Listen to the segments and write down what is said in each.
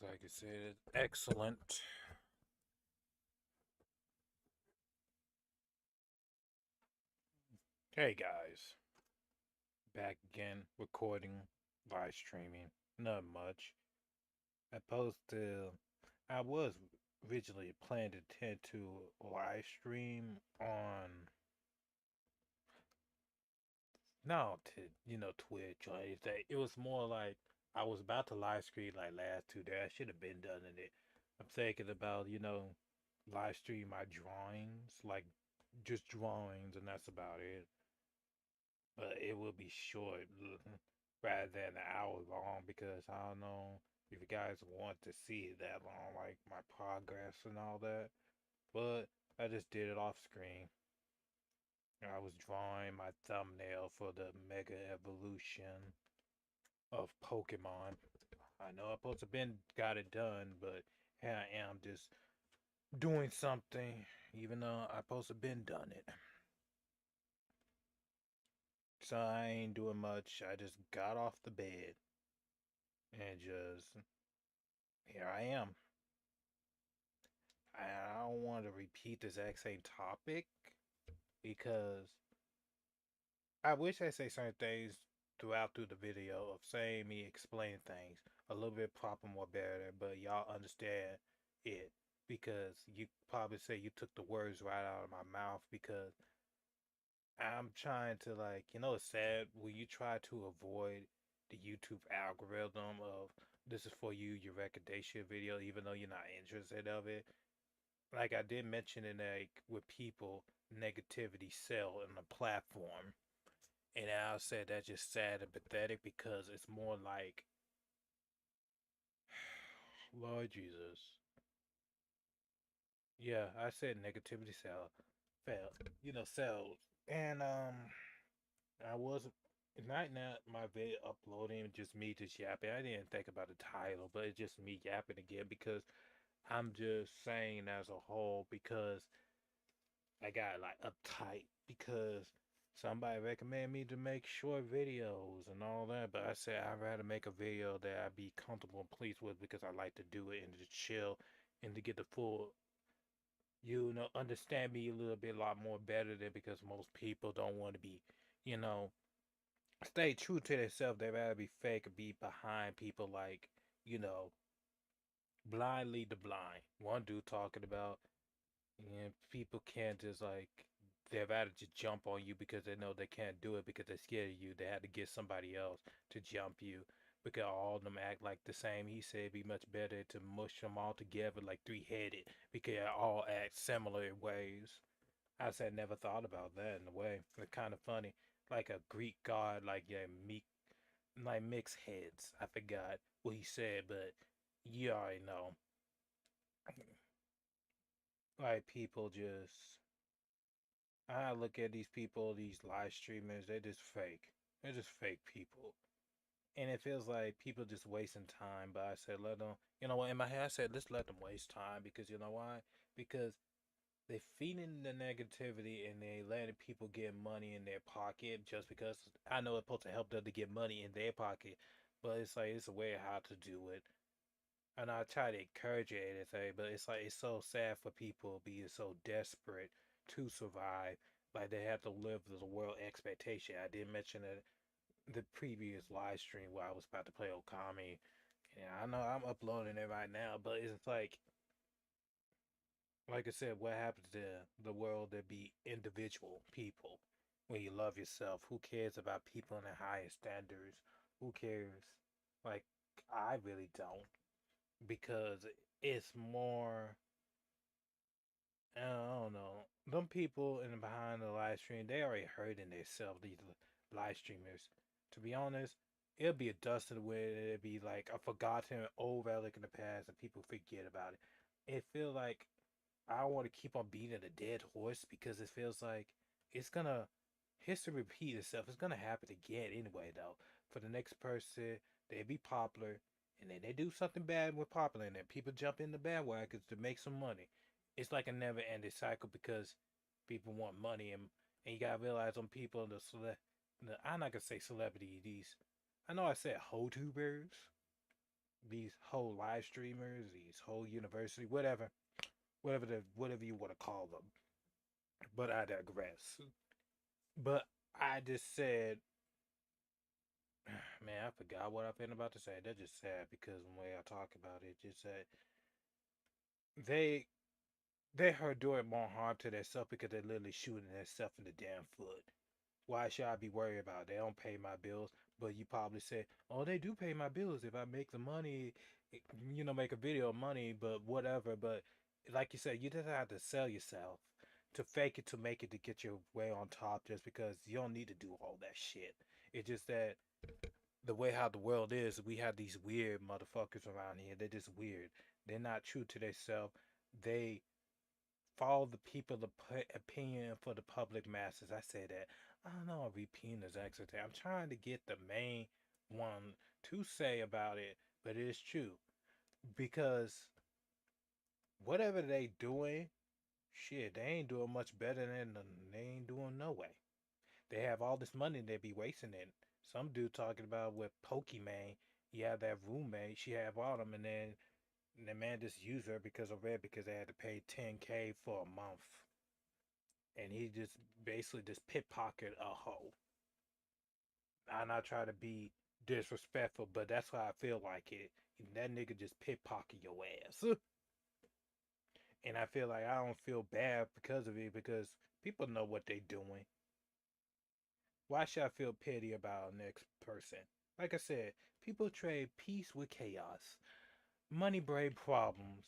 Like I said, excellent. Hey guys, back again, recording, live streaming. Not much. I was originally planning to tend to live stream on, no, to, Twitch or anything. It was more like I was about to live stream like last 2 days. I should have been done in it. I'm thinking about, live stream my drawings, like just drawings, and that's about it. But it will be short rather than an hour long because I don't know if you guys want to see it that long, like my progress and all that. But I just did it off screen. I was drawing my thumbnail for the Mega Evolution of Pokemon. I know I'm supposed to been got it done, but here I am just doing something, even though I supposed to been done it. So I ain't doing much. I just got off the bed and just here I am. I don't want to repeat the exact same topic because I wish I say certain things through the video of saying me explaining things a little bit proper more better, but y'all understand it because you probably say you took the words right out of my mouth because I'm trying to it's sad when you try to avoid the YouTube algorithm of this is for you, your recommendation video, even though you're not interested of it. Like I did mention in like with people, negativity sell in the platform. And I said that's just sad and pathetic because it's more like Lord Jesus. Yeah, I said negativity sell failed. Sells. And I wasn't right now my video uploading just me just yapping. I didn't think about the title, but it's just me yapping again because I'm just saying as a whole because I got like uptight because somebody recommended me to make short videos and all that, but I said I'd rather make a video that I'd be comfortable and pleased with because I like to do it and to chill and to get the full, understand me a little bit, a lot more better than because most people don't want to be, you know, stay true to themselves. They rather be fake or be behind people like, you know, blind lead the blind. One dude talking about and people can't just they've had to jump on you because they know they can't do it because they're scared of you. They had to get somebody else to jump you because all of them act like the same. He said it'd be much better to mush them all together like three-headed because they all act similar in ways. I said never thought about that in a way. It's kind of funny. Like a Greek god, like yeah, meek, like mixed heads. I forgot what he said, but you already know. Like people just I look at these people, these live streamers, they're just fake. They're just fake people. And it feels like people just wasting time. But I said, let them, you know what, in my head, I said, let's let them waste time because you know why? Because they feeding the negativity and they letting people get money in their pocket just because I know it's supposed to help them to get money in their pocket. But it's like, it's a way how to do it. And I try to encourage it and everything, but it's like it's so sad for people being so desperate to survive. Like they have to live the world expectation. I did mention it the previous live stream where I was about to play Okami. Yeah, I know I'm uploading it right now, but it's like I said, what happens to the world that be individual people when you love yourself? Who cares about people in the highest standards? Who cares? Like I really don't because it's more I don't know. Them people in behind the live stream, they already hurting themselves, these live streamers. To be honest, it'll be a dust in the wind. It'll be like a forgotten old relic in the past and people forget about it. It feels like I want to keep on beating a dead horse because it feels like it's gonna history repeat itself. It's gonna happen again anyway though. For the next person, they be popular and then they do something bad with popular and then people jump in the bandwagons to make some money. It's like a never ending cycle because people want money and you gotta realize on people I'm not gonna say celebrity these I know I said ho tubers these whole live streamers, these whole university, whatever you want to call them. But I digress. But I just said, man, I forgot what I've been about to say. That's just sad because the way I talk about it, just said they they are doing more harm to themselves because they're literally shooting themselves in the damn foot. Why should I be worried about it? They don't pay my bills, but you probably say, "Oh, they do pay my bills if I make the money, make a video of money." But whatever. But like you said, you just have to sell yourself to fake it to make it to get your way on top, just because you don't need to do all that shit. It's just that the way how the world is, we have these weird motherfuckers around here. They're just weird. They're not true to themselves. They follow the people, opinion for the public masses. I say that. I don't know if repeating is excellent. I'm trying to get the main one to say about it, but it is true because whatever they doing, shit, they ain't doing much better than they ain't doing no way. They have all this money they be wasting it. Some dude talking about with Pokemon, he had that roommate, she had all them, and then the man just used her because of red because they had to pay 10K for a month. And he just basically just pickpocket a hoe. I'm not trying to be disrespectful, but that's how I feel like it. That nigga just pickpocket your ass. And I feel like I don't feel bad because of it because people know what they doing. Why should I feel pity about the next person? Like I said, people trade peace with chaos. Money breed problems.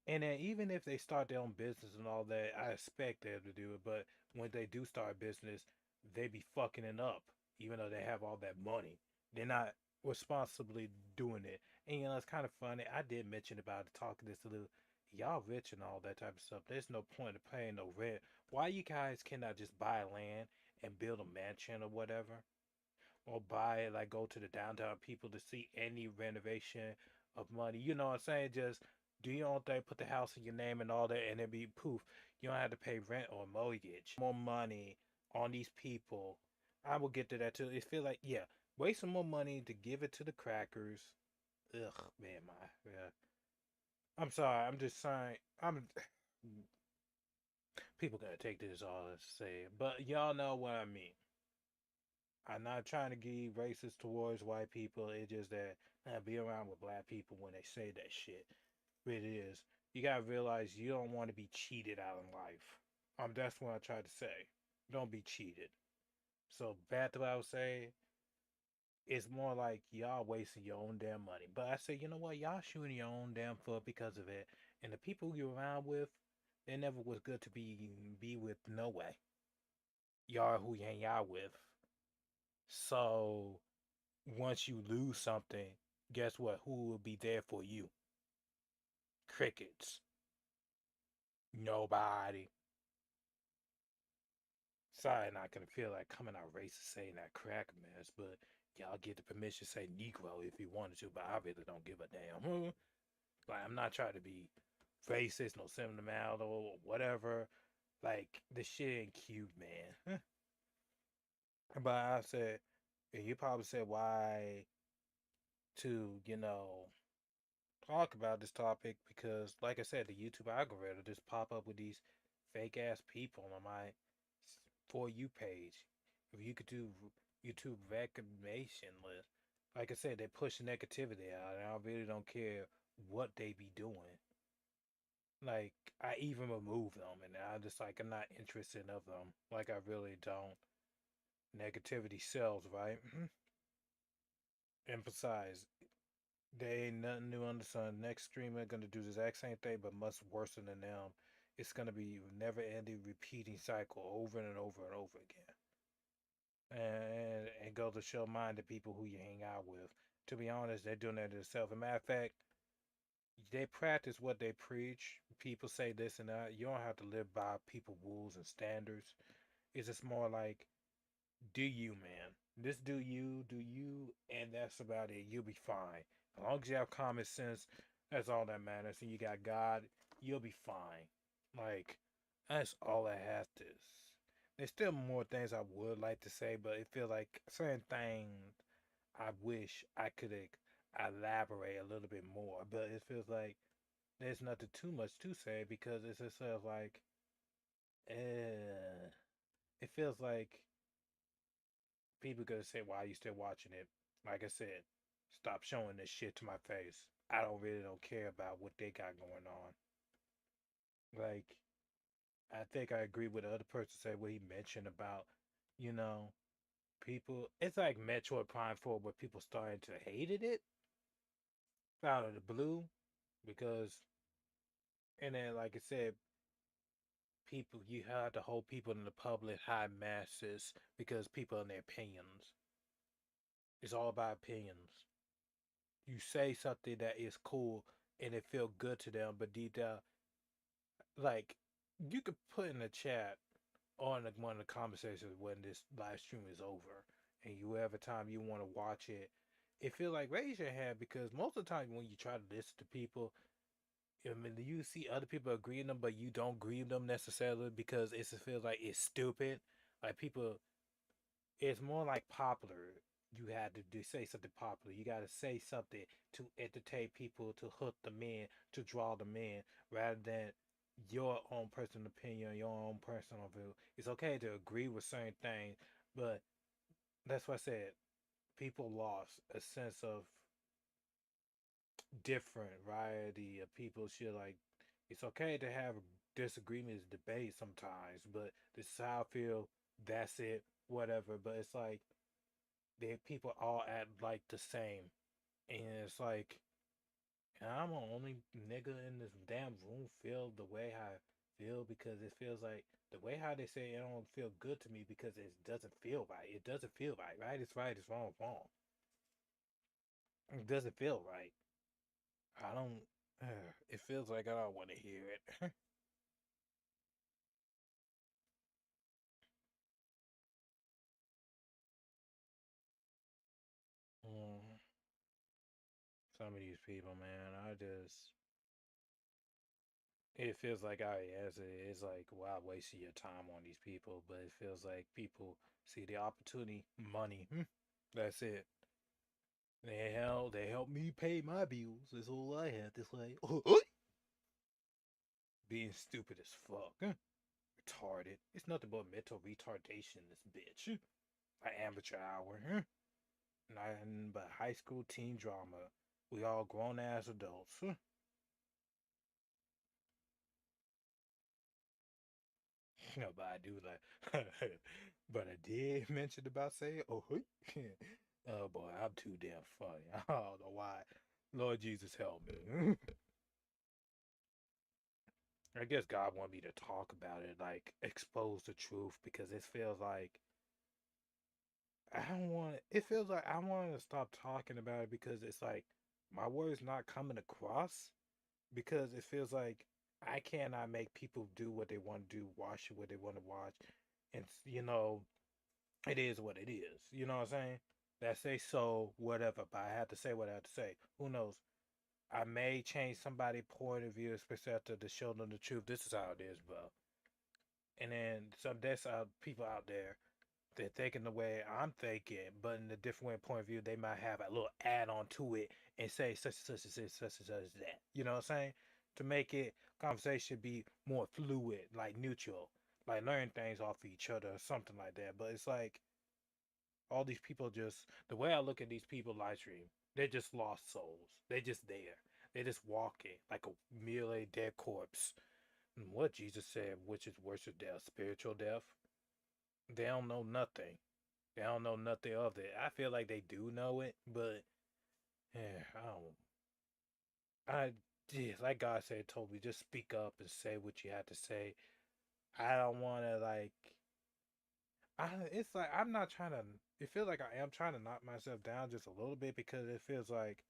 And then even if they start their own business and all that, I expect them to do it. But when they do start business, they be fucking it up, even though they have all that money. They're not responsibly doing it. And it's kind of funny. I did mention about it, talking this a little. Y'all rich and all that type of stuff. There's no point of paying no rent. Why you guys cannot just buy land and build a mansion or whatever? Or buy it, like go to the downtown people to see any renovation of money. You know what I'm saying? Just do your own thing, put the house in your name and all that, and then be poof. You don't have to pay rent or mortgage. More money on these people. I will get to that too. It feel like, yeah, waste some more money to give it to the crackers. Ugh, man, my yeah. I'm sorry. I'm just saying. I'm people gonna take this all to say, but y'all know what I mean. I'm not trying to be racist towards white people. It's just that I be around with black people when they say that shit. It is. You gotta realize you don't want to be cheated out in life. That's what I try to say. Don't be cheated. So back to what I was saying, it's more like y'all wasting your own damn money. But I say, you know what? Y'all shooting your own damn foot because of it. And the people you're around with, they never was good to be with no way. Y'all who you hang out with. So once you lose something, guess what? Who will be there for you? Crickets. Nobody. Sorry, not gonna feel like coming out racist saying that crack mess, but y'all get the permission to say Negro if you wanted to, but I really don't give a damn. Like, I'm not trying to be racist, no sentimental or whatever. Like, this shit ain't cute, man. But I said, and you probably said why to, talk about this topic because, like I said, the YouTube algorithm just pop up with these fake ass people on my For You page. If you could do YouTube recommendation list, like I said, they push negativity out, and I really don't care what they be doing. Like I even remove them, and I just like I'm not interested of them. Like I really don't. Negativity sells, right? Emphasize there ain't nothing new under the sun. Next streamer gonna do the exact same thing, but much worse than them. It's gonna be never-ending, repeating cycle over and over and over again. And go to show mind the people who you hang out with. To be honest, they're doing that to themselves. As a matter of fact, they practice what they preach. People say this and that. You don't have to live by people rules and standards. It's just more like do you, man. Just do you, and that's about it. You'll be fine. As long as you have common sense, that's all that matters. And you got God, you'll be fine. Like, that's all I have to. There's still more things I would like to say, but it feels like certain things I wish I could elaborate a little bit more, but it feels like there's nothing too much to say because it's just sort of like, uh, it feels like people gonna say, "Why are you still watching it?" Like I said, stop showing this shit to my face. I don't care about what they got going on. Like, I think I agree with the other person said what he mentioned about, you know, people. It's like Metroid Prime 4 where people started to hated it out of the blue because, and then like I said, people you have to hold people in the public high masses because people in their opinions. It's all about opinions. You say something that is cool and it feel good to them, but deep down, like you could put in the chat on one of the conversations when this live stream is over, and you every time you want to watch it, it feel like raise your hand because most of the time when you try to listen to people, I mean, you see other people agreeing them, but you don't agree with them necessarily because it just feels like it's stupid. Like people, it's more like popular. You had to do say something popular. You got to say something to entertain people, to hook them in, to draw them in, rather than your own personal opinion, your own personal view. It's okay to agree with certain things, but that's what I said. People lost a sense of different variety of people. Should like, it's okay to have disagreements, debate sometimes, but this is how I feel. That's it, whatever. But it's like they people all act like the same, and it's like I'm the only nigga in this damn room feel the way I feel because it feels like the way how they say it don't feel good to me because it doesn't feel right. It doesn't feel right. Right is right. It's wrong. Wrong. It doesn't feel right. I don't. It feels like I don't want to hear it. Mm, some of these people, man, I just it feels like I as it's like wow, wasting your time on these people, but it feels like people see the opportunity, money. That's it. They help me pay my bills. That's all I have to say. Being stupid as fuck. Retarded. It's nothing but mental retardation, this bitch. My amateur hour. Nothing but high school teen drama. We all grown ass adults. No, but I do like, but I did mention about saying, oh, oh boy, I'm too damn funny. I don't know why. Lord Jesus, help me. I guess God want me to talk about it, like expose the truth, because it feels like I don't want. It feels like I want to stop talking about it because it's like my words not coming across because it feels like I cannot make people do what they want to do, watch what they want to watch, and it is what it is. You know what I'm saying? That say so, whatever. But I have to say what I have to say. Who knows? I may change somebody's point of view, perspective to show them the truth. This is how it is, bro. And then some there's people out there they're thinking the way I'm thinking, but in a different way point of view, they might have a little add on to it and say such and such and such and such and such as that. You know what I'm saying? To make it conversation be more fluid, like neutral, like learn things off of each other or something like that. But it's like all these people just the way I look at these people live stream, they're just lost souls. They're just there. They're just walking like a mutilated dead corpse. And what Jesus said, which is worse than death, spiritual death. They don't know nothing. They don't know nothing of it. I feel like they do know it, but yeah, I don't. Yeah, like God said, told me just speak up and say what you have to say. I don't want to like. It's like I'm not trying to. It feels like I am trying to knock myself down just a little bit because it feels like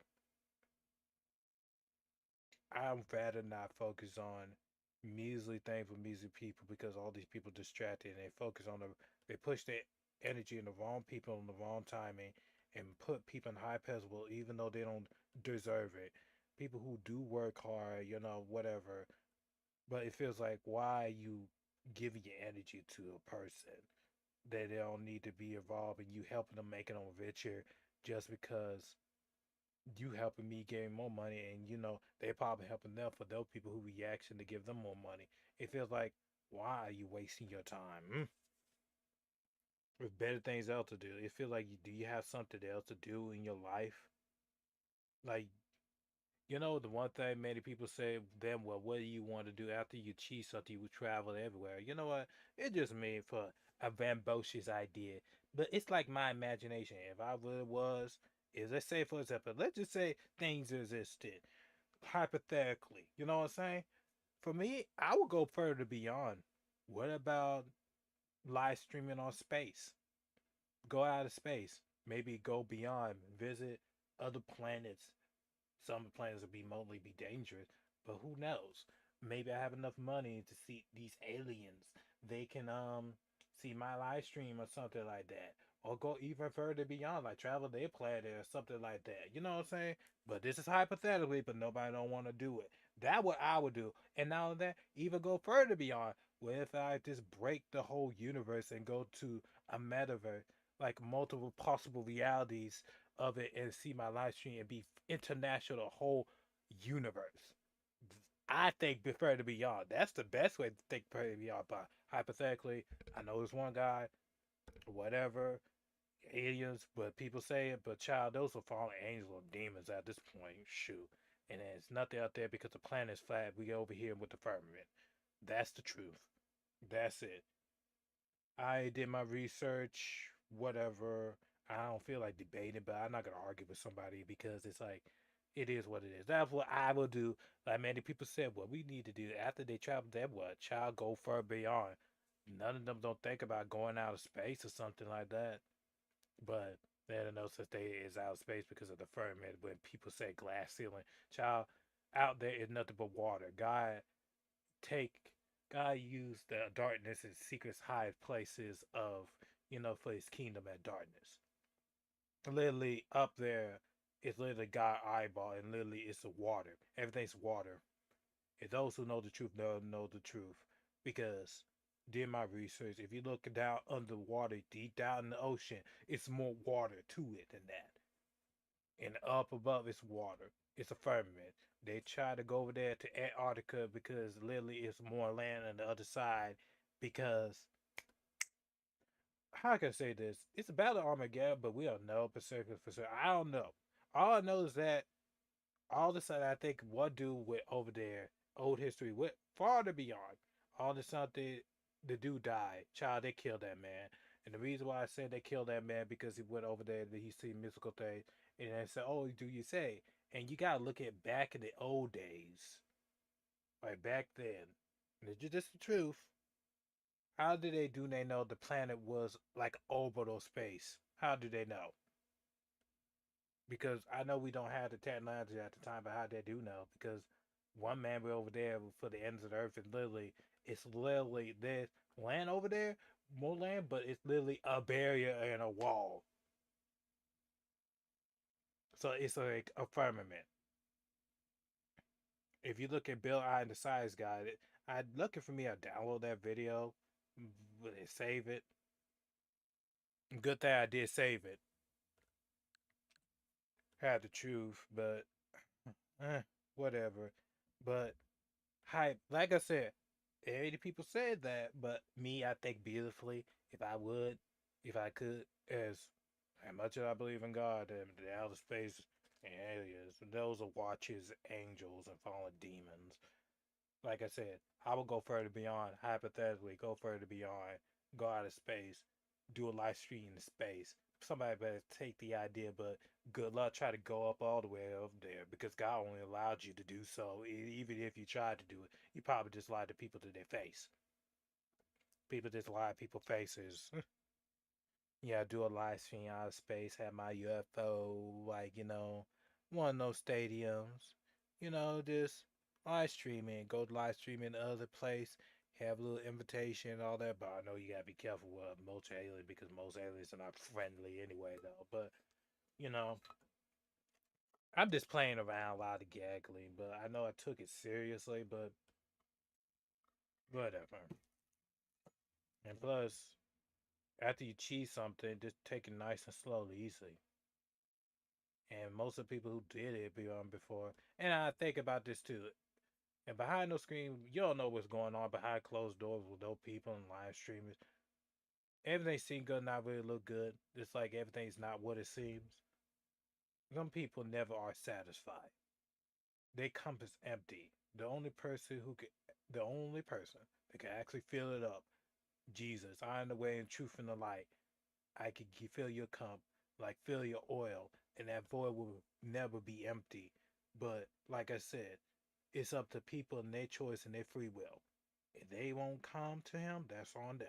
I'm rather not focus on measly things with measly people because all these people distracted and they focus on they push their energy in the wrong people in the wrong timing and put people in high pedestal even though they don't deserve it. People who do work hard, whatever. But it feels like why you giving your energy to a person that they don't need to be involved and you helping them make it on richer just because you helping me getting more money, and they probably helping them for those people who reaction to give them more money. It feels like, why are you wasting your time? With better things else to do. It feels like, do you have something else to do in your life? Like, the one thing many people say, then, well, what do you want to do after you cheat something? You travel everywhere. You know what? It just made for a ambitious idea. But it's like my imagination. If I really was, is let's say, for example, let's just say things existed, hypothetically. You know what I'm saying? For me, I would go further beyond. What about live streaming on space? Go out of space. Maybe go beyond, visit other planets. Some planets will be remotely be dangerous, but who knows? Maybe I have enough money to see these aliens. They can see my live stream or something like that. Or go even further beyond, like travel their planet or something like that. You know what I'm saying? But this is hypothetically, but nobody don't want to do it. That what I would do. And now that even go further beyond. What if I just break the whole universe and go to a metaverse, like multiple possible realities of it, and see my live stream and be international, the whole universe? I think further beyond. That's the best way to think further beyond. But hypothetically, I know there's one guy, whatever, aliens, but people say it, but child, those are fallen angels or demons at this point. Shoot. And there's nothing out there because the planet is flat. We over here with the firmament. That's the truth. That's it. I did my research, whatever. I don't feel like debating, but I'm not gonna argue with somebody because it's like it is what it is. That's what I will do. Like many people said, what we need to do after they travel, that what child go far beyond. None of them don't think about going out of space or something like that. But they don't know such thing as out of space because of the firmament. When people say glass ceiling, child, out there is nothing but water. Take God used the darkness in secret high places of, for his kingdom at darkness. Literally up there is literally God eyeball, and literally it's the water. Everything's water. And those who know the truth know the truth. Because did my research, if you look down underwater, deep down in the ocean, it's more water to it than that. And up above it's water. It's a firmament. They try to go over there to Antarctica because literally it's more land on the other side. Because how can I say this? It's a battle Armageddon, but we don't know Pacific for sure. I don't know. All I know is that all of a sudden I think one dude went over there, old history, went farther beyond. All of a sudden the dude died. Child, they killed that man. And the reason why I said they killed that man because he went over there that he seen mystical things. And I said, oh, do you say? And you gotta look at back in the old days. Like back then. And it's just the truth. How did they know the planet was like orbital space? How do they know? Because I know we don't have the technology at the time, but how they do know? Because one man went over there for the ends of the earth, and literally, it's literally there's land over there, more land, but it's literally a barrier and a wall. So it's like a firmament. If you look at Bill Eye and the Size Guide, I'd looking for me. I download that video, but save it. Good thing I did save it. Had the truth, but eh, whatever. But hype. Like I said, 80 people said that, but me, I think beautifully. If I would, if I could, as much as I believe in God and the outer space and aliens, those are watches, angels, and fallen demons. Like I said, I will go further beyond. Hypothetically, go further beyond. Go out of space. Do a live stream in space. Somebody better take the idea, but good luck try to go up all the way up there because God only allowed you to do so. Even if you tried to do it, you probably just lied to people to their face. People just lie to people's faces. Yeah, do a live stream out of space, have my UFO, like, one of those stadiums, just live streaming, go live streaming in other place, have a little invitation, all that. But I know you gotta be careful with most aliens because most aliens are not friendly anyway, though. But, you know, I'm just playing around a lot of gaggling, but I know I took it seriously, but whatever. And plus, after you cheese something, just take it nice and slowly, easy. And most of the people who did it before, and I think about this too. And behind no screen, you don't know what's going on behind closed doors with those people and live streamers. Everything seems good, not really look good. It's like everything's not what it seems. Some people never are satisfied. They compass empty. The only person that can actually fill it up, Jesus. I am the way and truth and the light. I can fill your cup, like fill your oil, and that void will never be empty. But like I said, it's up to people and their choice and their free will. If they won't come to him, that's on them.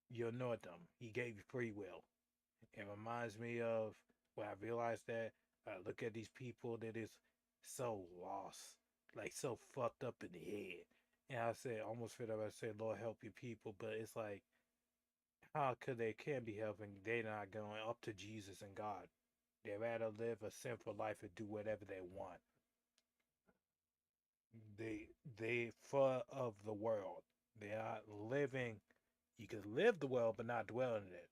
You know them. He gave you free will. It reminds me of when I realized that I look at these people that is so lost, like so fucked up in the head. And I said, almost feel like I said, Lord help your people, but it's like, how could they can be helping? They not going up to Jesus and God. They rather live a sinful life and do whatever they want. They full of the world. They are living. You can live the world, but not dwell in it.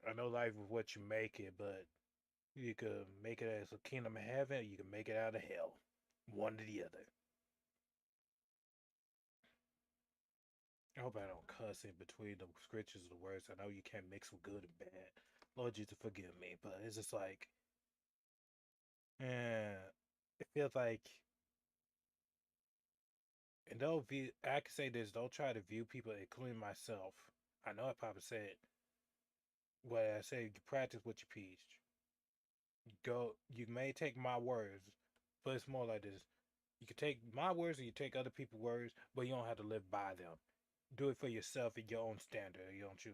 I know life is what you make it, but you could make it as a kingdom of heaven, or you can make it out of hell. One or the other. I hope I don't cuss in between the scriptures and the words. I know you can't mix with good and bad. Lord Jesus, forgive me, but it's just like, eh, it feels like, and don't view. I can say this: don't try to view people, including myself. I know I probably said what I say. You practice what you preach. Go. You may take my words, but it's more like this: you can take my words, or you take other people's words, but you don't have to live by them. Do it for yourself in your own standard. You don't you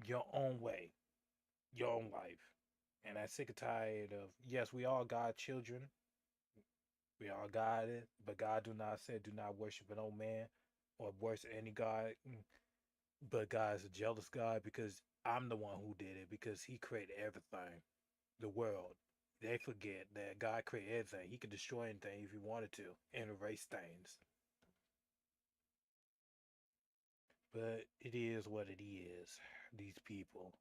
your own way, your own life. And I'm sick and tired of yes, we all God children. We all God it, but God do not say do not worship an old man or worship any God. But God is a jealous God because I'm the one who did it because He created everything, the world. They forget that God created everything. He could destroy anything if He wanted to and erase things. But it is what it is. These people.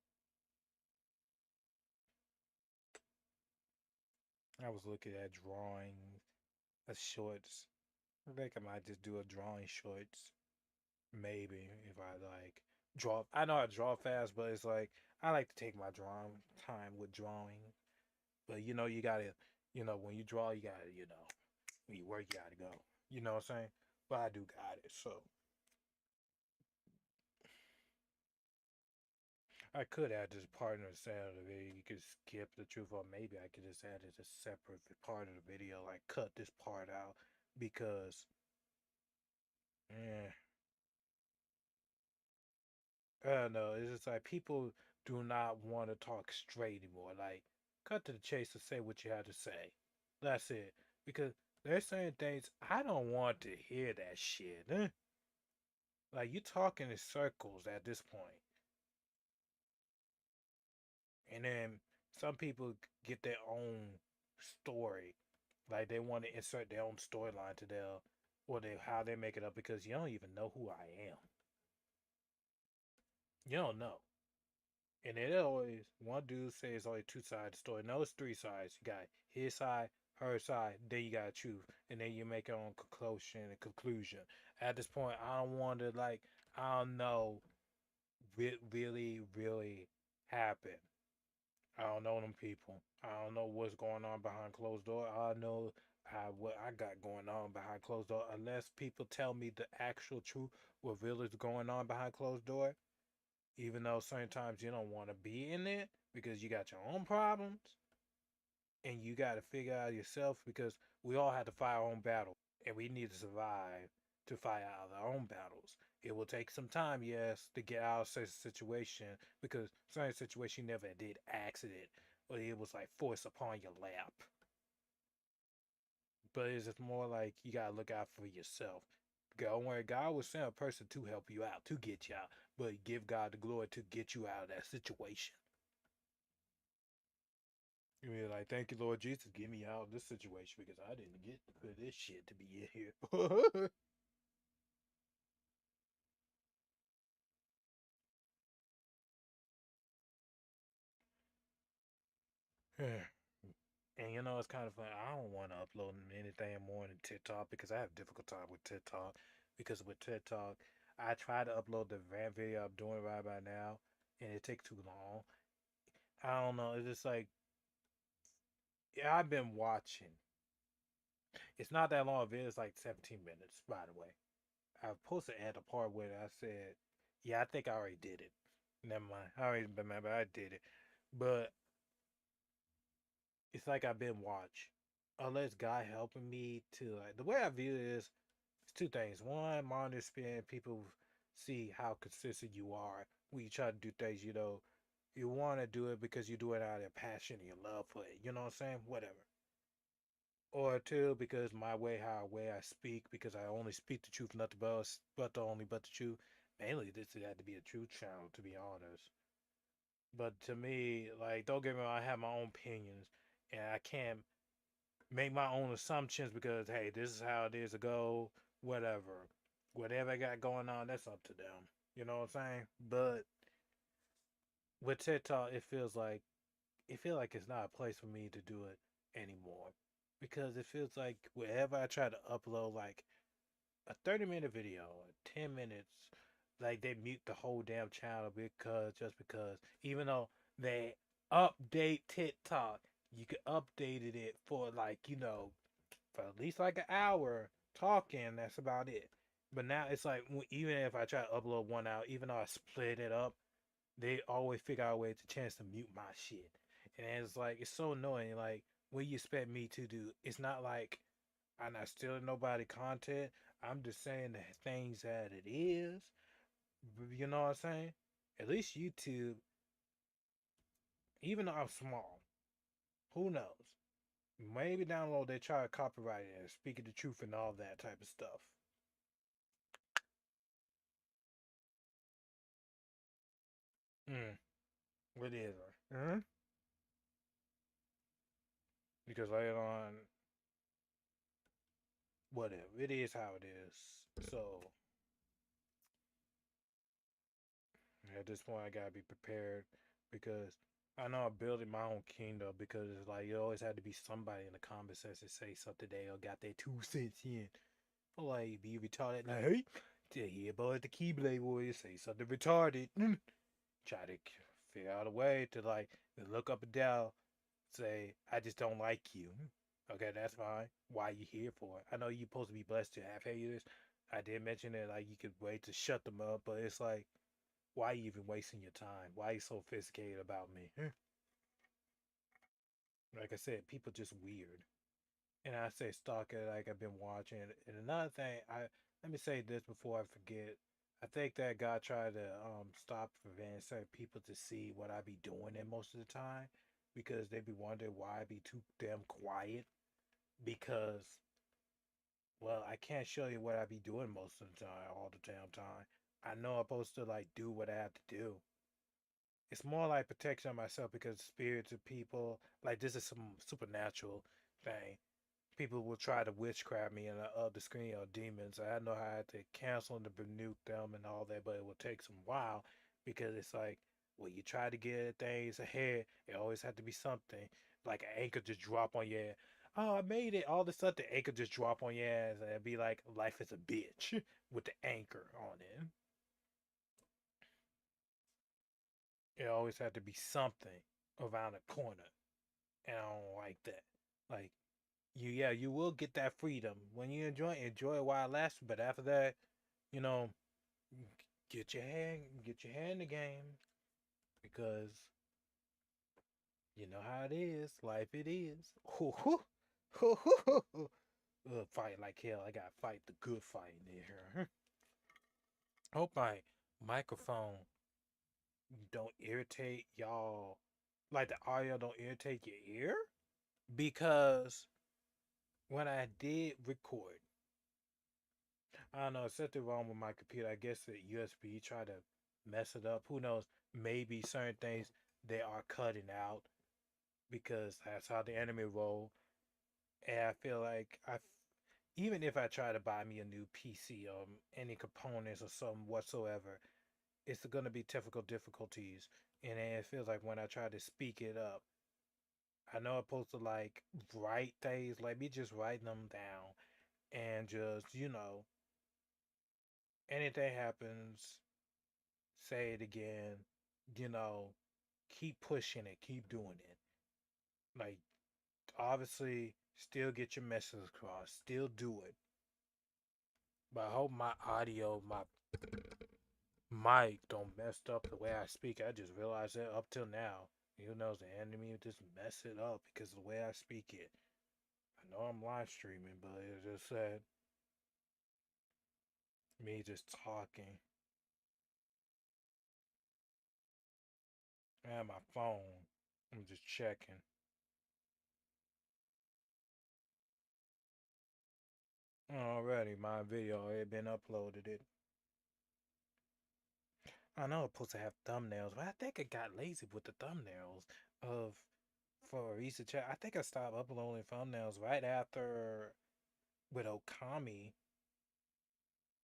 I was looking at drawings, shorts. I think I might just do a drawing shorts. Maybe if I like draw. I know I draw fast, but it's like I like to take my drawing time with drawing. But you gotta, when you draw, you gotta, when you work, you gotta go. You know what I'm saying? But I do got it. So I could add this part in the center of the video. You could skip the truth, or maybe I could just add it as a separate part of the video. Like cut this part out because, eh, I don't know. It's just like people do not want to talk straight anymore. Like, cut to the chase and say what you have to say. That's it. Because they're saying things I don't want to hear that shit. Like you talking in circles at this point. And then some people get their own story. Like they want to insert their own storyline to their or they how they make it up because you don't even know who I am. You don't know. And it always one dude says it's only two sides of the story. No, it's three sides. You got his side, her side, then you got truth, and then you make your own conclusion. At this point, I don't want to I don't know really really happen. I don't know them people. I don't know what's going on behind closed door. I know what I got going on behind closed door. Unless people tell me the actual truth, what really is going on behind closed door, even though sometimes you don't want to be in it because you got your own problems and you got to figure out yourself because we all have to fight our own battle and we need to survive to fight out our own battles. It will take some time, yes, to get out of such a situation because certain situation you never did accident or it was like forced upon your lap. But it's just more like you gotta look out for yourself. Don't worry, God will send a person to help you out, to get you out, but give God the glory to get you out of that situation. You mean like, thank you, Lord Jesus, get me out of this situation because I didn't get for this shit to be in here. And you know, it's kind of fun. I don't want to upload anything more than TikTok because I have difficult time with TikTok. Because with TikTok, I try to upload the van video I'm doing right by now, and it takes too long. I don't know. It's just like, yeah, I've been watching. It's not that long of a video. It's like 17 minutes, by the way. I posted at the part where I said, yeah, I think I already did it. Never mind. I already remember I did it. But it's like I've been watched. Unless God helping me to like the way I view it is it's two things. One, monitor spin, people see how consistent you are when you try to do things, you know, you want to do it because you do it out of passion and your love for it. You know what I'm saying? Whatever. Or two, because my way, how way I speak, because I only speak the truth, nothing but but the truth. Mainly, this had to be a truth channel, to be honest. But to me, like, don't get me wrong, I have my own opinions, and I can't make my own assumptions because hey, this is how it is to go. Whatever I got going on, that's up to them. You know what I'm saying? But with TikTok, it feels like it's not a place for me to do it anymore because it feels like wherever I try to upload like a 30-minute video or 10 minutes, like they mute the whole damn channel because even though they update TikTok, you could updated it for like, for at least like an hour talking, that's about it. But now it's like even if I try to upload one out, even though I split it up, they always figure out a way to chance to mute my shit. And it's like it's so annoying. Like what you expect me to do? It's not like I'm not stealing nobody content. I'm just saying the things that it is. You know what I'm saying? At least YouTube, even though I'm small, who knows? Maybe down the road they try to copyright it and speaking the truth and all that type of stuff. Mm, what is it? Because later on, whatever. It is how it is. So at this point, I gotta be prepared because I know I'm building my own kingdom because it's like you always had to be somebody in the comment section say something they or got their 2 cents in. Like be retarded. Like, hey, to hear about the Keyblade Warriors say something retarded. Try to figure out a way to like look up and down, say, I just don't like you. Okay, that's fine. Why you here for it? I know you're supposed to be blessed to have haters. I did mention that like you could wait to shut them up, but it's like, why you even wasting your time? Why you so sophisticated about me? Like I said, people just weird. And I say stalker like I've been watching. And another thing, I let me say this before I forget. I think that God tried to stop preventing certain people to see what I be doing there most of the time because they be wondering why I be too damn quiet. Because well, I can't show you what I be doing most of the time, all the damn time. I know I'm supposed to like do what I have to do. It's more like protection of myself because spirits of people like this is some supernatural thing. People will try to witchcraft me and the screen or demons. I know how to cancel and to rebuke them and all that, but it will take some while because it's like when you try to get things ahead, it always have to be something like an anchor just drop on your ass. Oh, I made it. All of a sudden, the anchor just drop on your ass and it'd be like life is a bitch with the anchor on it. It always had to be something around the corner, and I don't like that. Like yeah, you will get that freedom when you enjoy it while it lasts. But after that, you know, get your hand in the game because you know how it is. Life it is. Fight like hell. I gotta fight the good fight in here. Hope my microphone don't irritate y'all. Like the audio don't irritate your ear because when I did record, I don't know, something wrong with my computer. I guess the USB tried to mess it up. Who knows? Maybe certain things they are cutting out because that's how the anime roll. And I feel like even if I try to buy me a new PC or any components or something whatsoever, it's gonna be technical difficulties. And it feels like when I try to speak it up, I know I'm supposed to like write things, like me just writing them down and just, anything happens, say it again, you know, keep pushing it, keep doing it. Like, obviously, still get your message across, still do it. But I hope my audio, my mic don't messed up the way I speak. I just realized that up till now. Who knows, the enemy would just mess it up because of the way I speak it. I know I'm live streaming, but it just said me just talking. I have my phone. I'm just checking. Already, my video had been uploaded. It. I know it's supposed to have thumbnails, but I think I got lazy with the thumbnails of for a recent chat. I think I stopped uploading thumbnails right after with Okami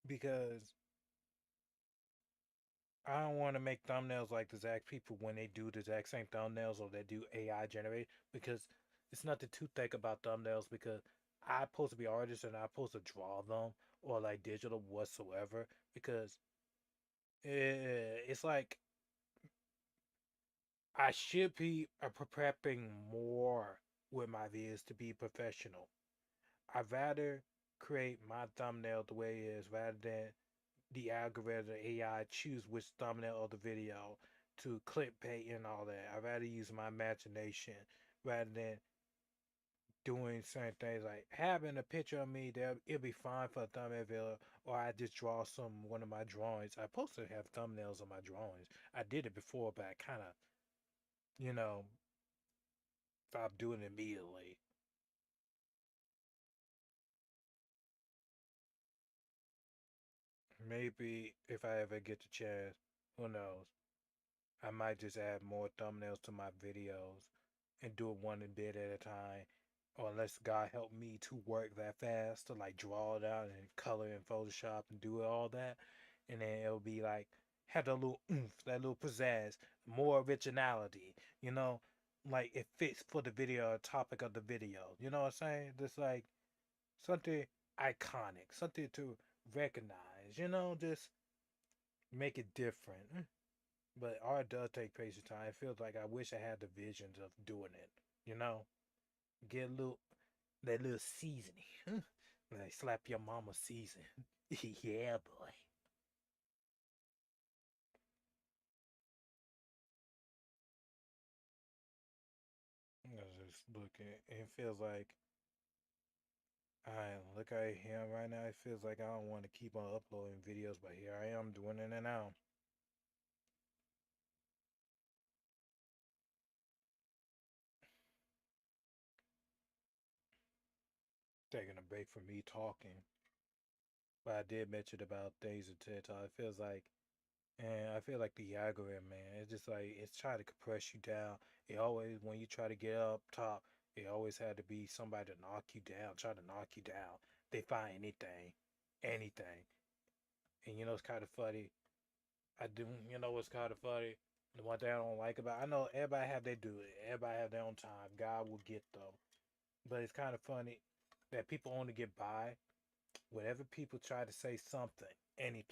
because I don't want to make thumbnails like the exact people when they do the exact same thumbnails or they do AI generate because it's nothing too thick about thumbnails because I'm supposed to be artist and I'm supposed to draw them or like digital whatsoever because it's like I should be prepping more with my videos to be professional. I'd rather create my thumbnail the way it is rather than the algorithm AI choose which thumbnail of the video to clickbait and all that. I'd rather use my imagination rather than doing certain things like having a picture of me there. It'll be fine for a thumbnail video, or I just draw one of my drawings. I supposed to have thumbnails on my drawings. I did it before, but I kind of, you know, stopped doing it immediately. Maybe if I ever get the chance, who knows? I might just add more thumbnails to my videos and do it one bit at a time. Or unless God help me to work that fast to like draw it out and color in Photoshop and do all that. And then it'll be like have that little oomph, that little pizzazz, more originality, you know? Like it fits for the video, topic of the video. You know what I'm saying? Just like something iconic, something to recognize, just make it different. But art does take patience time. It feels like I wish I had the visions of doing it. You know, get a little that little seasoning. Like slap your mama season. Yeah, boy. I was just looking. It feels like I look at him right now. It feels like I don't want to keep on uploading videos, but here I am doing it now. Taking a break from me talking. But I did mention about things in TikTok. It feels like And I feel like the algorithm, man, it's just like it's trying to compress you down. It always, when you try to get up top, it always had to be somebody to knock you down, try to knock you down. They find anything. And it's kind of funny. I do, what's kind of funny? The one thing I don't like about, I know everybody have their do it. Everybody have their own time. God will get them. But it's kind of funny that people only get by whenever people try to say something, anything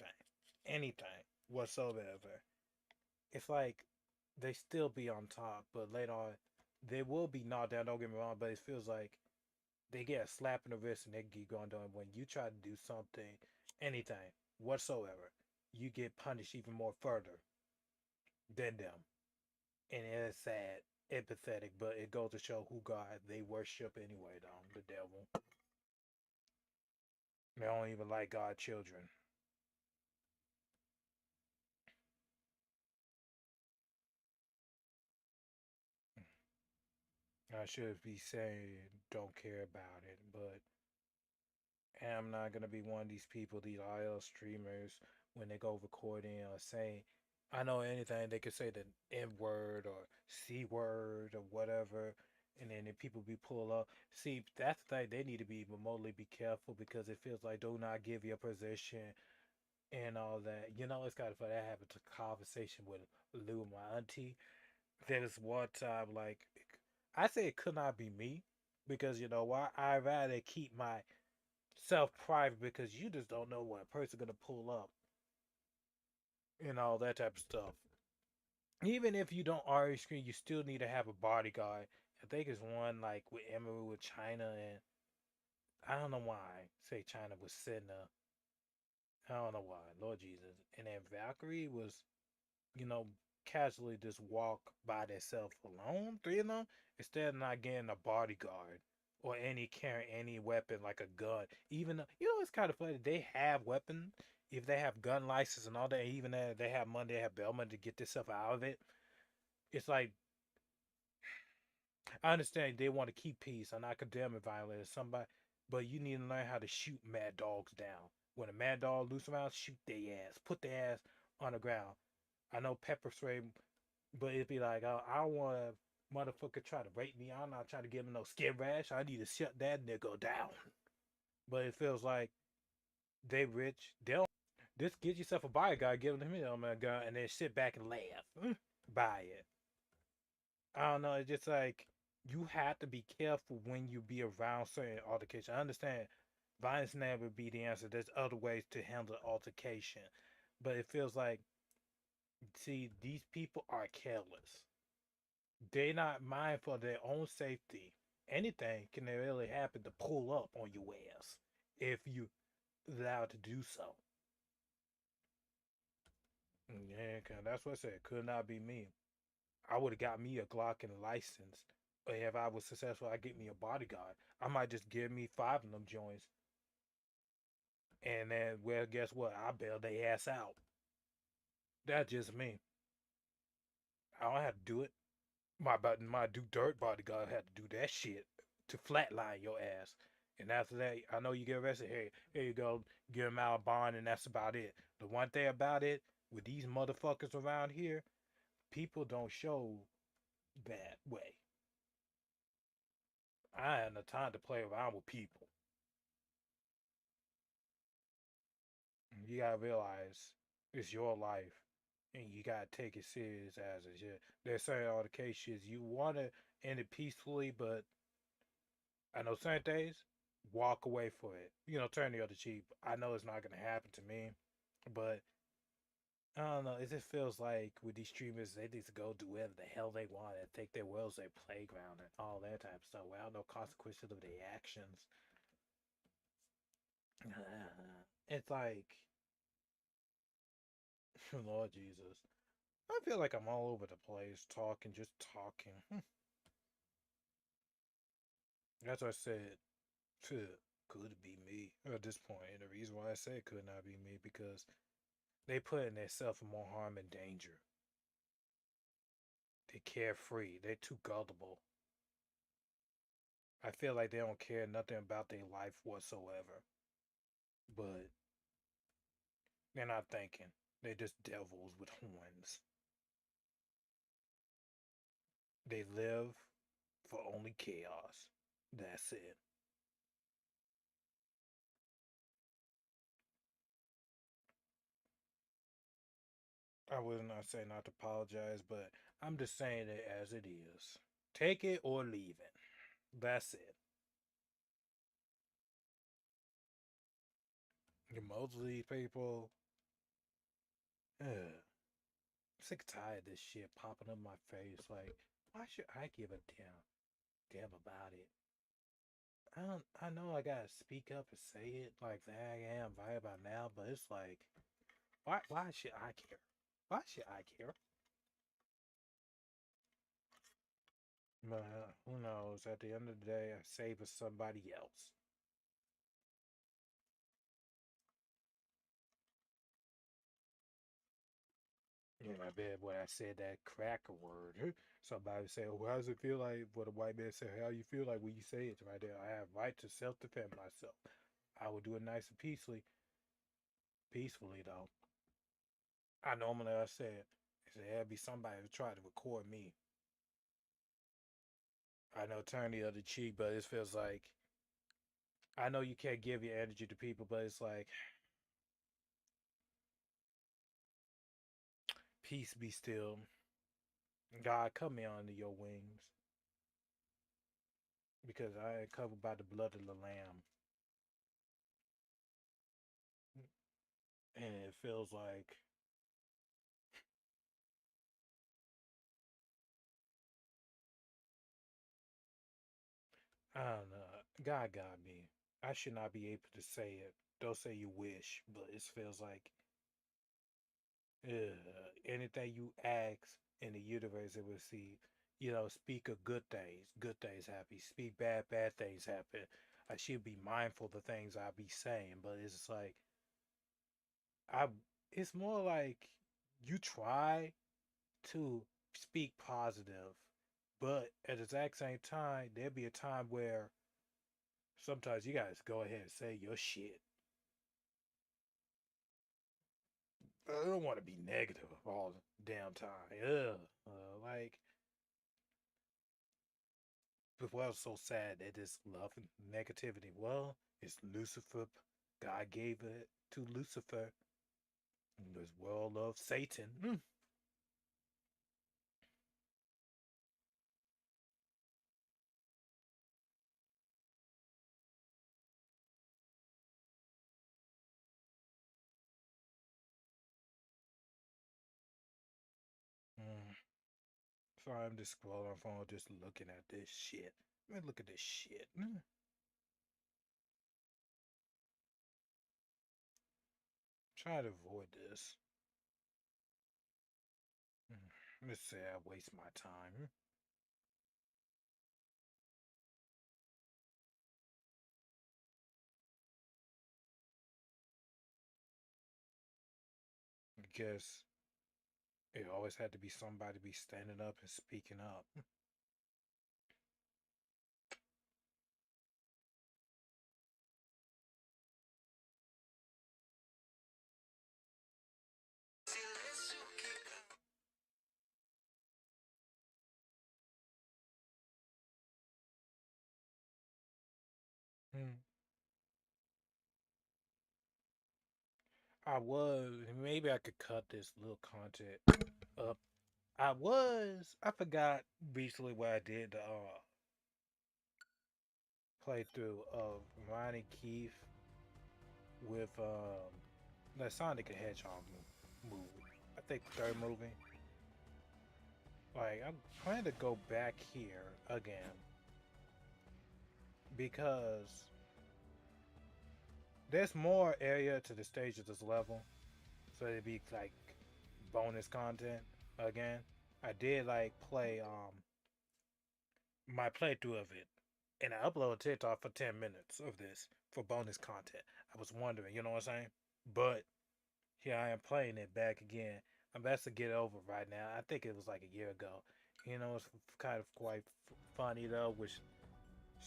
whatsoever. It's like they still be on top, but later on they will be knocked down. Don't get me wrong, but it feels like they get a slap in the wrist and they keep going down. When you try to do something, anything whatsoever, you get punished even more further than them. And it's sad, empathetic, but it goes to show who God they worship anyway. Though the devil, they don't even like God's children. I should be saying don't care about it, but I'm not gonna be one of these people, these IL streamers, when they go recording or saying, I know anything they could say the N word or C word or whatever, and then if people be pulled up. See, that's the thing. They need to be remotely be careful because it feels like do not give your position and all that. It's kind of funny. I happened to conversation with Lou, my auntie. There was one time like I say it could not be me because you know why? I rather keep my self private because you just don't know what a person gonna pull up and all that type of stuff. Even if you don't already screen, you still need to have a bodyguard. I think it's one like with Emery with China, and I don't know why I say China was Senna. I don't know why, Lord Jesus. And then Valkyrie was, you know, casually just walk by themselves alone, three of them, instead of not getting a bodyguard or any carrying any weapon like a gun. Even though, you know, it's kind of funny. They have weapons. If they have gun license and all that, even if they have money, they have bail money to get this stuff out of it. It's like I understand they want to keep peace. I'm not condemning violence. Somebody, but you need to learn how to shoot mad dogs down. When a mad dog loose around, shoot their ass. Put their ass on the ground. I know pepper spray, but it'd be like, I don't want a motherfucker try to rape me. I'm not trying to give him no skin rash. I need to shut that nigga down. But it feels like they rich. They'll just get yourself a bodyguard, give him a gun, and then sit back and laugh. Buy it. I don't know. It's just like you have to be careful when you be around certain altercation. I understand violence never be the answer. There's other ways to handle altercation, but it feels like see these people are careless. They're not mindful of their own safety. Anything can really happen to pull up on your ass if you allowed to do so. Yeah, that's what I said. Could not be me. I would have got me a Glock and a license. Or if I was successful, I get me a bodyguard. I might just give me five of them joints, and then well, guess what? I bail their ass out. That's just me. I don't have to do it. My do dirt bodyguard had to do that shit to flatline your ass. And after that, I know you get arrested. Hey, here you go, give him out a bond, and that's about it. The one thing about it with these motherfuckers around here, people don't show that way. I had no time to play around with people. You gotta realize it's your life, and you gotta take it serious as it should. There's certain altercations you wanna end it peacefully, but I know certain things, walk away for it. You know, turn the other cheek. I know it's not gonna happen to me, but I don't know. It just feels like with these streamers, they need to go do whatever the hell they want and take their world as their playground and all that type of stuff without no consequences of their actions. It's like, Lord Jesus. I feel like I'm all over the place, talking, just talking. That's what I said. Could it be me at this point? And the reason why I say it could not be me because they put in themselves in more harm and danger. They carefree. They're too gullible. I feel like they don't care nothing about their life whatsoever. But they're not thinking. They're just devils with horns. They live for only chaos. That's it. I would not say not to apologize, but I'm just saying it as it is. Take it or leave it. That's it. Most of these people, ugh, I'm sick and tired of this shit popping up my face. Like, why should I give a damn about it? I know I gotta speak up and say it like that I am right about now, but it's like, why should I care? Why should I care? But who knows? At the end of the day, I save for somebody else. Yeah, I bet when I said that cracker word, somebody said, well, how does it feel like what a white man said? How you feel like when you say it right there? I have right to self-defend myself. I will do it nice and peacefully though. I normally I said, there'll be somebody to try to record me. I know turn the other cheek, but it feels like I know you can't give your energy to people, but it's like peace be still. God, come me under your wings. because I am covered by the blood of the lamb, and it feels like I don't know. God got me. I should not be able to say it. Don't say you wish, but it feels like anything you ask in the universe, it will see. You know, speak of good things happen. Speak bad things happen. I should be mindful of the things I be saying, but it's just like I. It's more like you try to speak positive, but at the exact same time, there'll be a time where sometimes you guys go ahead and say your shit. I don't want to be negative all the damn time. Ugh. Like, before I was so sad that this love and negativity. Well, it's Lucifer. God gave it to Lucifer. This world of Satan. Mm. So I'm just scrolling on phone, just looking at this shit. Man, look at this shit. Try to avoid this. Let's say I waste my time. I guess it always had to be somebody be standing up and speaking up. Hmm. I was maybe I could cut this little content up. I forgot recently what I did the playthrough of Ronnie Keith with the Sonic the Hedgehog movie. I think the third movie. Like I'm planning to go back here again because there's more area to the stage of this level, so it'd be like bonus content again. I did like play my playthrough of it, and I uploaded TikTok for 10 minutes of this for bonus content. I was wondering, you know what I'm saying? But here I am playing it back again. I'm about to get over right now. I think it was like a year ago. You know, it's kind of quite funny though, which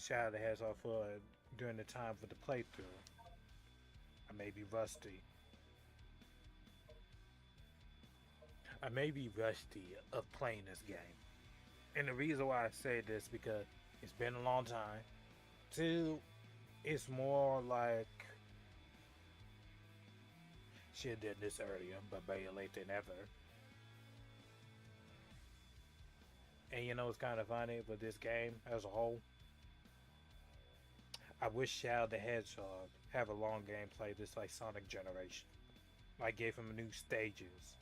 Shadow has off during the time for the playthrough. I may be rusty. I may be rusty of playing this game. And the reason why I say this because it's been a long time. Two, it's more like should did this earlier, but better late than ever. And you know it's kind of funny with this game as a whole. I wish Shadow the Hedgehog have a long gameplay just like Sonic Generation. Like gave him new stages.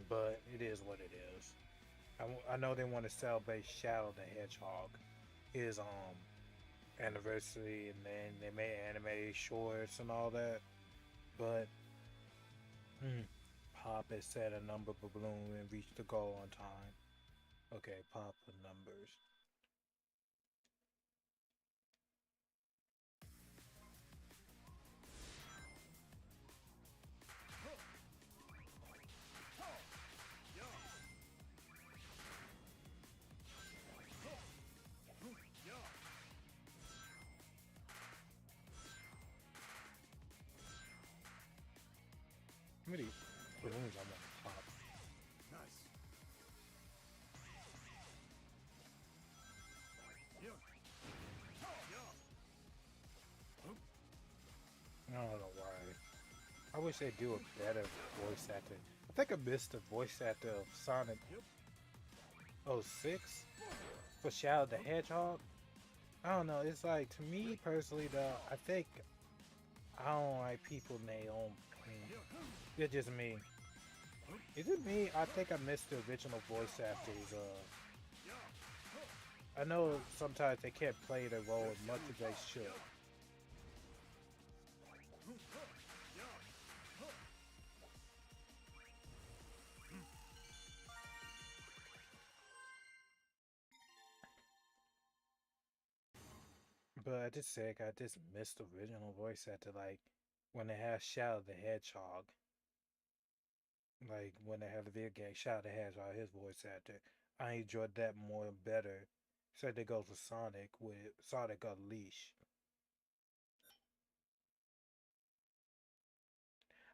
But it is what it is. I know they want to celebrate Shadow the Hedgehog, his anniversary, and then they made animated shorts and all that. But Pop has set a number balloon and reached the goal on time. Okay, Pop with numbers. How many balloons I want to pop? I don't know why. I wish they'd do a better voice actor. I think I missed the voice actor of Sonic Oh, 6 for Shadow the Hedgehog. I don't know. It's like to me personally, though. I think I don't like people name on. It's just me. Is it me? I think I missed the original voice actors. I know sometimes they can't play their role as much as they should. But I just say I just missed the original voice actor. Like when they have Shadow the Hedgehog. Like when they have the video game Shadow the Hedgehog, his voice actor. I enjoyed that more better. So that goes with Sonic Unleashed.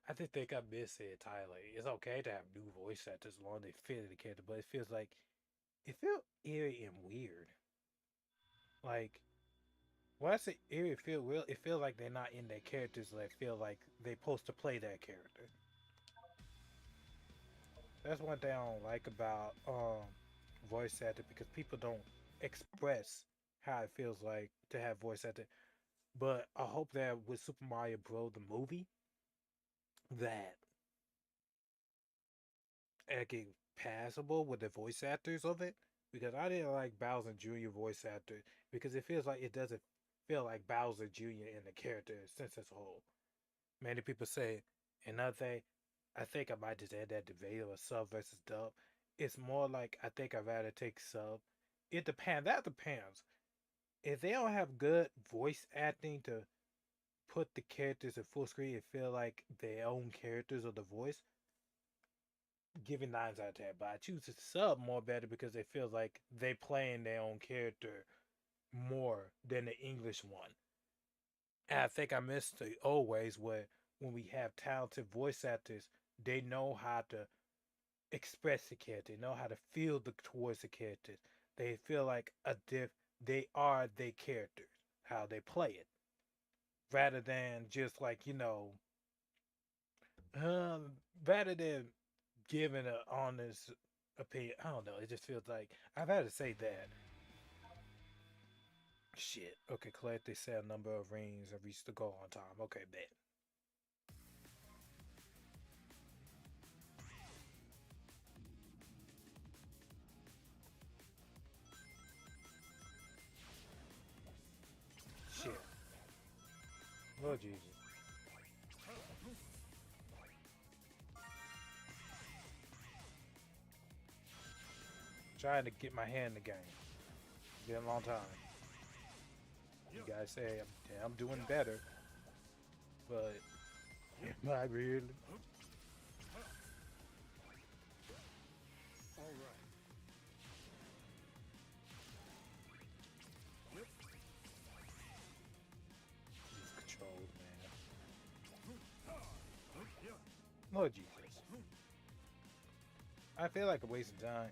I just think I miss it entirely. It's okay to have new voice actors as long as they fit the character, but it feels like it feels eerie and weird. Like when I say eerie, it feel real. It feels like they're not in their characters. Like feel like they're supposed to play that character. That's one thing I don't like about voice actor because people don't express how it feels like to have voice actor. But I hope that with Super Mario Bros. The movie, that it get passable with the voice actors of it because I didn't like Bowser Jr. voice actor because it feels like it doesn't feel like Bowser Jr. in the character since as a whole. Many people say another thing. I think I might just add that debate of sub versus dub. It's more like I think I'd rather take sub. It depends. That depends. If they don't have good voice acting to put the characters in full screen and feel like their own characters of the voice, giving 9s out of 10. But I choose to sub more better because it feels like they playing their own character more than the English one. And I think I missed the old ways where when we have talented voice actors, they know how to express the character, know how to feel towards the characters. They feel like they are their characters, how they play it, rather than just like rather than giving an honest opinion. I don't know. It just feels like I've had to say that. Shit. Okay, collect the set number of rings and reach the goal on time. Okay, bet. Shit. Lord Jesus. Trying to get my hand in the game. Been a long time. You guys say I'm doing better, but am I really? He's controlled, man. Lord Jesus. I feel like a waste of time.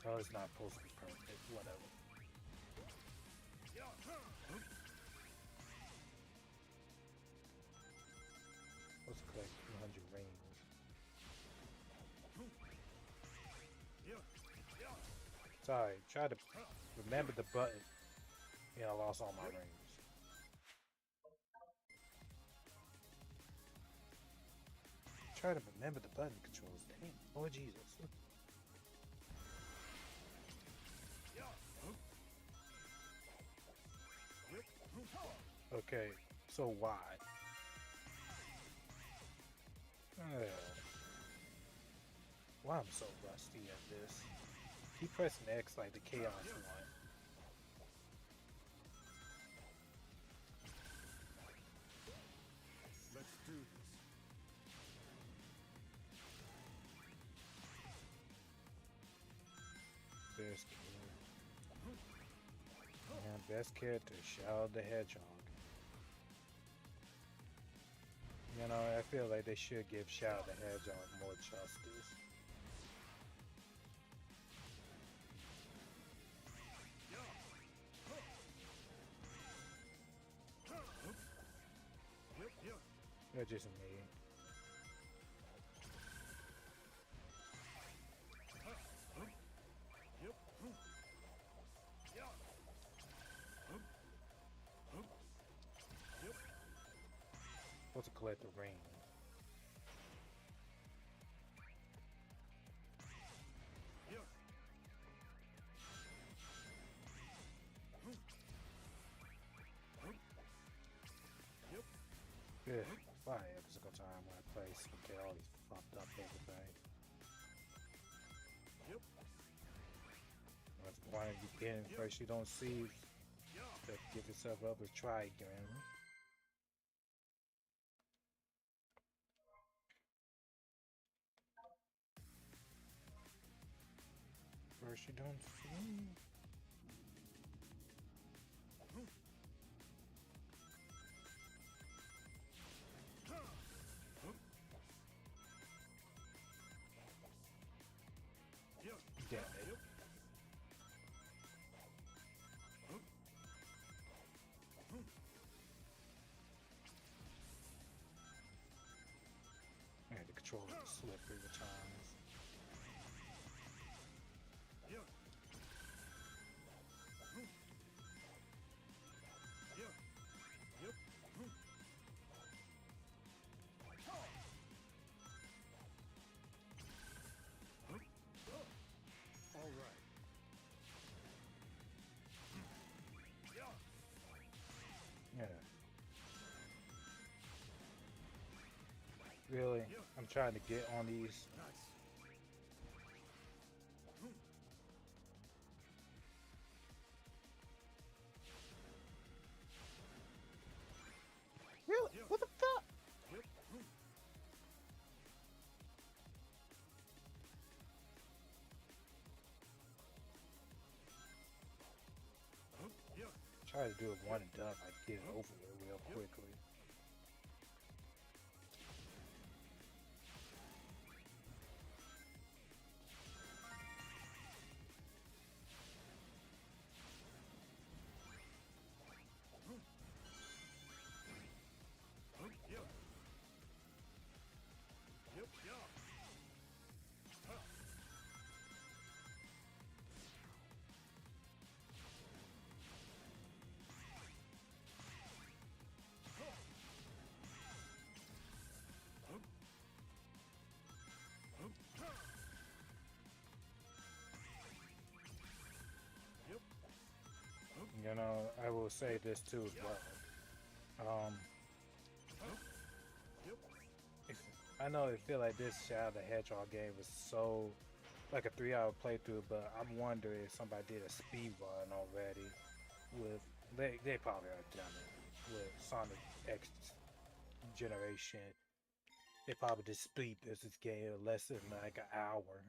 Oh, it's not supposed to be perfect. Whatever. Let's collect 200 rings. Sorry, try to remember the button. Yeah, I lost all my rings. Try to remember the button controls. Damn. Oh, Jesus. Okay, so why? Why I'm so rusty at this? Keep pressing X like the Chaos one. Let's do this. Best character. Yeah, best character, Shadow the Hedgehog. You know, I feel like they should give Shadow the Hedgehog more justice. That's just me. supposed to collect the ring. Yeah, why every single time when I play, get all these fucked up everything. That's why you get first you don't see, but give yourself up a try again. First you don't see. Damn it. I had to control the slippery at times. Yeah. Really? I'm trying to get on these. Really? What the fuck? Try to do it one and done. I get it over with real quickly. You know, I will say this too as well. I know it feel like this Shadow the Hedgehog game was so like a 3-hour playthrough, but I'm wondering if somebody did a speed run already with they probably already done it with Sonic X generation. They probably did speed this game in less than like an hour.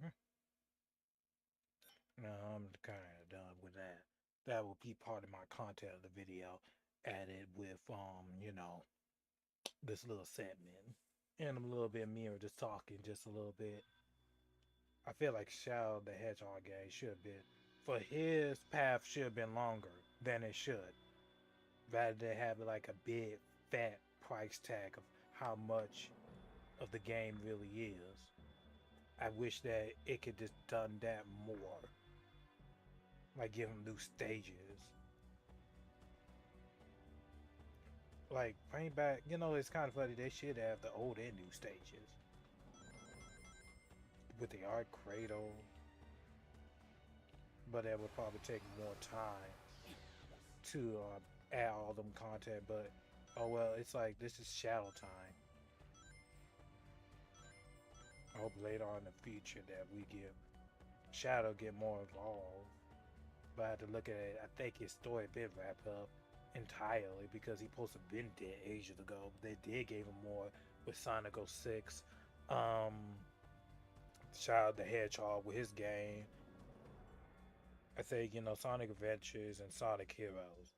No, I'm kind of done with that. That will be part of my content of the video, added with you know, this little segment, and a little bit of me just talking just a little bit. I feel like Shadow the Hedgehog game should have been, for his path should have been longer than it should, rather than having like a big fat price tag of how much of the game really is. I wish that it could just done that more. Like give them new stages. Like bring back, you know, it's kind of funny. They should have the old and new stages with the art cradle, but that would probably take more time to add all them content. But oh well, it's like this is Shadow time. I hope later on in the future that we give Shadow get more involved. But I had to look at it. I think his story been wrapped up entirely because he supposed to been dead ages ago. But they did give him more with Sonic 06. Shadow the Hedgehog with his game. I think, you know, Sonic Adventures and Sonic Heroes.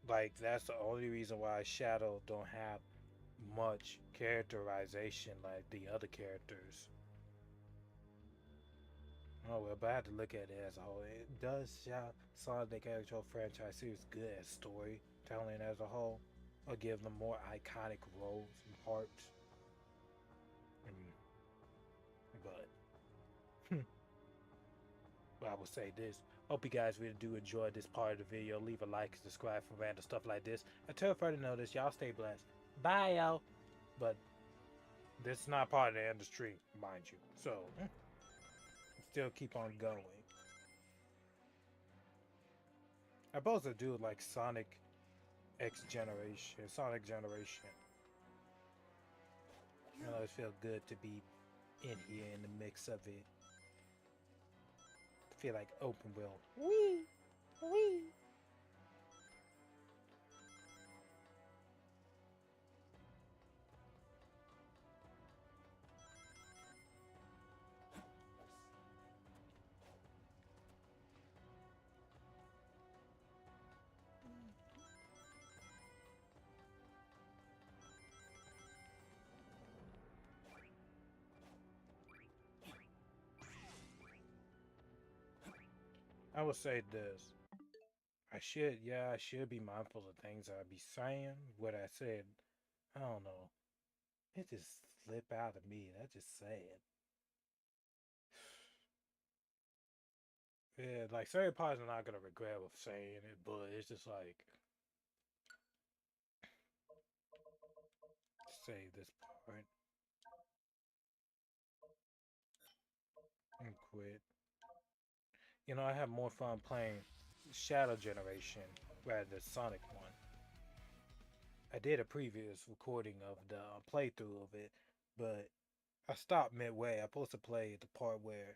Like that's the only reason why Shadow don't have much characterization like the other characters. Oh well, but I have to look at it as a whole. It does Sonic the Hedgehog franchise series good at storytelling as a whole, or give them more iconic roles and parts. But I will say this. Hope you guys really do enjoy this part of the video. Leave a like and subscribe for random stuff like this. Until further notice, y'all stay blessed. Bye, y'all. But this is not part of the industry, mind you. So, still keep on going. I'm supposed to do like Sonic X Generation, Sonic Generation. You know, it feels good to be in here in the mix of it. I feel like open world. Wee! Wee! I would say this. I should be mindful of things I be saying. What I said, I don't know. It just slipped out of me. That's just sad. Yeah, like certain parts I'm not gonna regret with saying it, but it's just like say this part and quit. You know, I have more fun playing Shadow Generation rather than Sonic one. I did a previous recording of the playthrough of it, but I stopped midway. I'm supposed to play the part where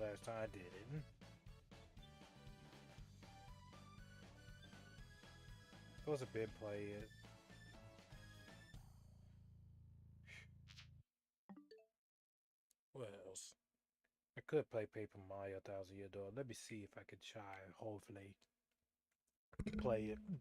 last time I did it. Supposed to been play it. What else? I could play Paper Mario Thousand Year Door. Let me see if I could try. Hopefully, play it. Hmm.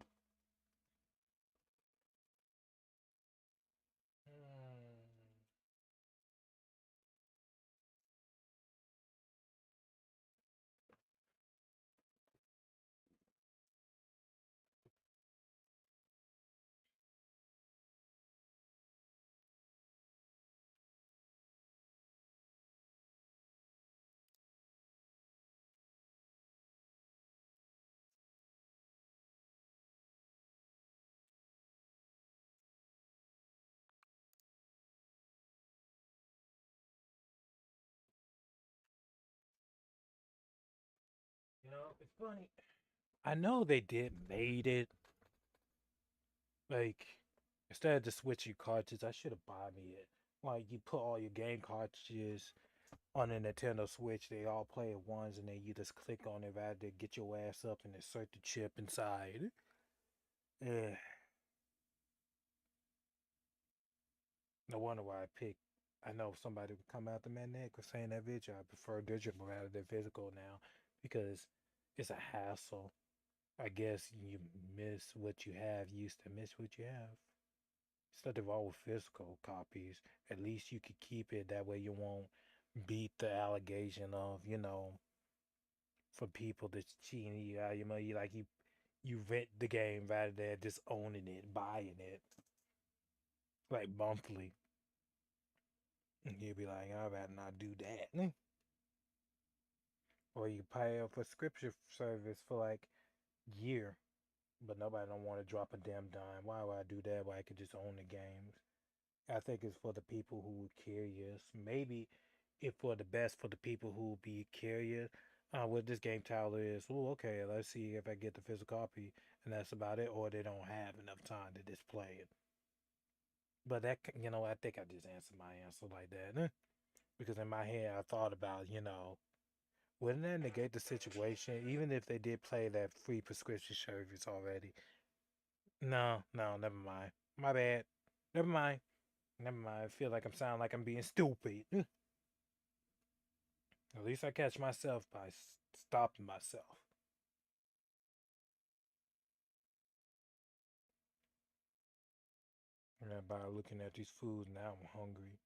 You know, it's funny. I know they did made it like instead of just switching cartridges, I should have bought me it. Like you put all your game cartridges on a Nintendo Switch, they all play at once, and then you just click on it rather than get your ass up and insert the chip inside. Yeah, no wonder why I picked. I know somebody would come out the man neck for saying that video. I prefer digital rather than physical now because it's a hassle. I guess you miss what you have. You used to miss what you have. It's nothing wrong with physical copies. At least you could keep it. That way you won't beat the allegation of, for people that's cheating you out your money. Like you rent the game rather than just owning it, buying it, like monthly. And you'd be like, I'd rather not do that. Or you pay a subscription service for like year, but nobody don't want to drop a damn dime. Why would I do that? Why I could just own the games? I think it's for the people who are curious. Maybe if for the best for the people who be curious. What this game title is. Oh, okay. Let's see if I get the physical copy, and that's about it. Or they don't have enough time to display it. But that, I think I just answered my answer like that because in my head I thought about, wouldn't that negate the situation? Even if they did play that free prescription service already. No, no, never mind. My bad. Never mind. Never mind. I feel like I'm sounding like I'm being stupid. At least I catch myself by stopping myself. And by looking at these foods, now I'm hungry.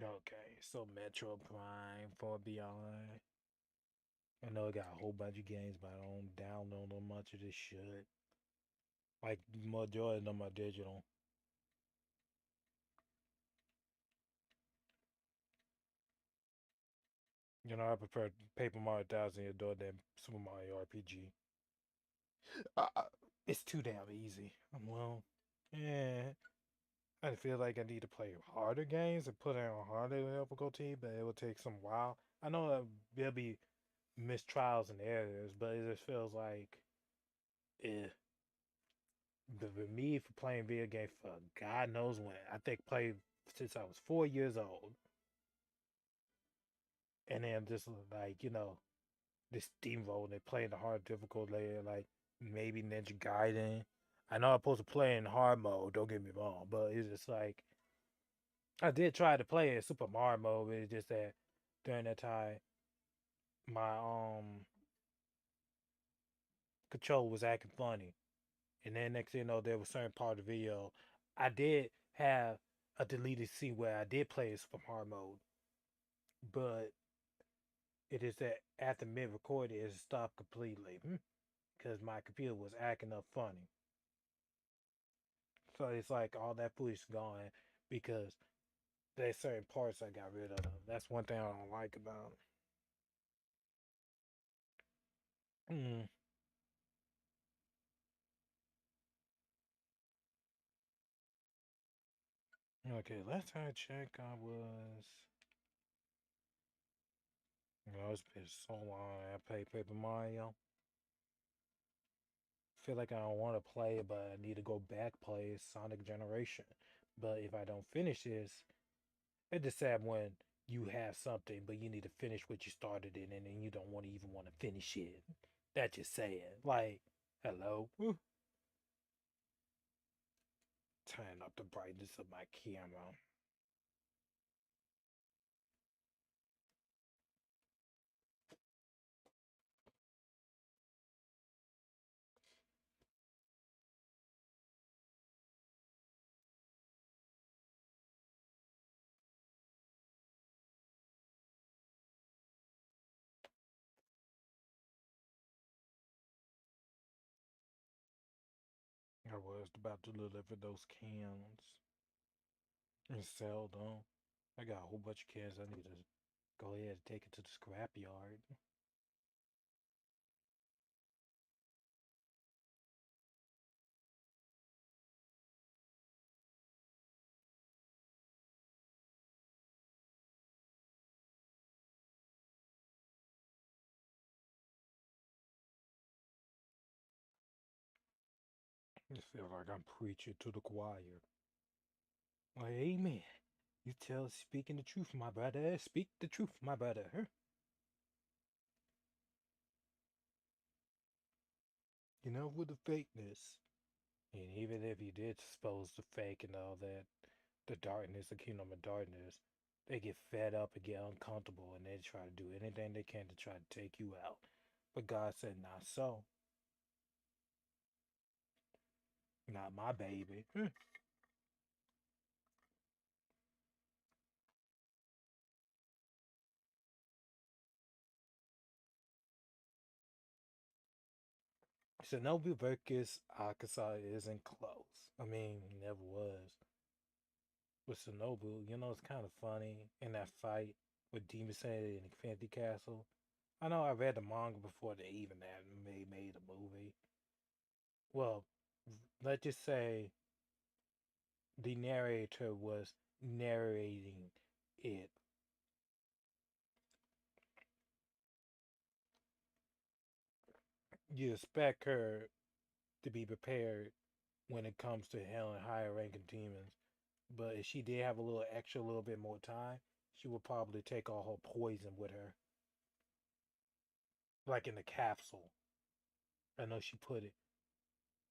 Okay, so Metro Prime for Beyond. I know it got a whole bunch of games, but I don't download no much of this shit. Like majority of them are digital. You know, I prefer Paper Mario Thousand Year Door than Super Mario RPG. Uh, it's too damn easy. Well, yeah. I feel like I need to play harder games and put it on harder difficulty, but it will take some while. I know there'll be missed trials and errors, but it just feels like eh, the me for playing video games for God knows when. I think played since I was 4 years old, and then just like this steamroll and playing the hard difficult layer, like maybe Ninja Gaiden. I know I'm supposed to play in hard mode. Don't get me wrong, but it's just like I did try to play in Super Mario mode. But it's just that during that time, my control was acting funny, and then next thing you know, there was certain part of the video. I did have a deleted scene where I did play in Super Mario mode, but it is that after mid recording, it stopped completely because my computer was acting up funny. So it's like all that footage gone because there's certain parts I got rid of. That's one thing I don't like about it. Okay, last time I checked, I was. It's been so long. I played Paper Mario. Feel like I don't want to play it, but I need to go back play Sonic Generation. But if I don't finish this, it's just sad when you have something, but you need to finish what you started in, and then you don't want to even want to finish it. That's just sad. Like, hello. Turn up the brightness of my camera. I was about to deliver those cans and sell them. I got a whole bunch of cans I need to go ahead and take it to the scrap yard. I feel like I'm preaching to the choir. Like, amen. You tell speaking the truth, my brother. Speak the truth, my brother. Huh? With the fakeness. And even if you did expose the fake and all that, the darkness, the kingdom of darkness, they get fed up and get uncomfortable and they try to do anything they can to try to take you out. But God said, not so. Not my baby. Shinobu versus Arkansas isn't close. I mean, he never was. With Shinobu, it's kind of funny in that fight with Demon Slayer and Infinity Castle. I know I read the manga before they even had made a movie. Well, let's just say the narrator was narrating it. You expect her to be prepared when it comes to handling higher ranking demons. But if she did have a little extra, a little bit more time, she would probably take all her poison with her, like in the capsule. I know she put it.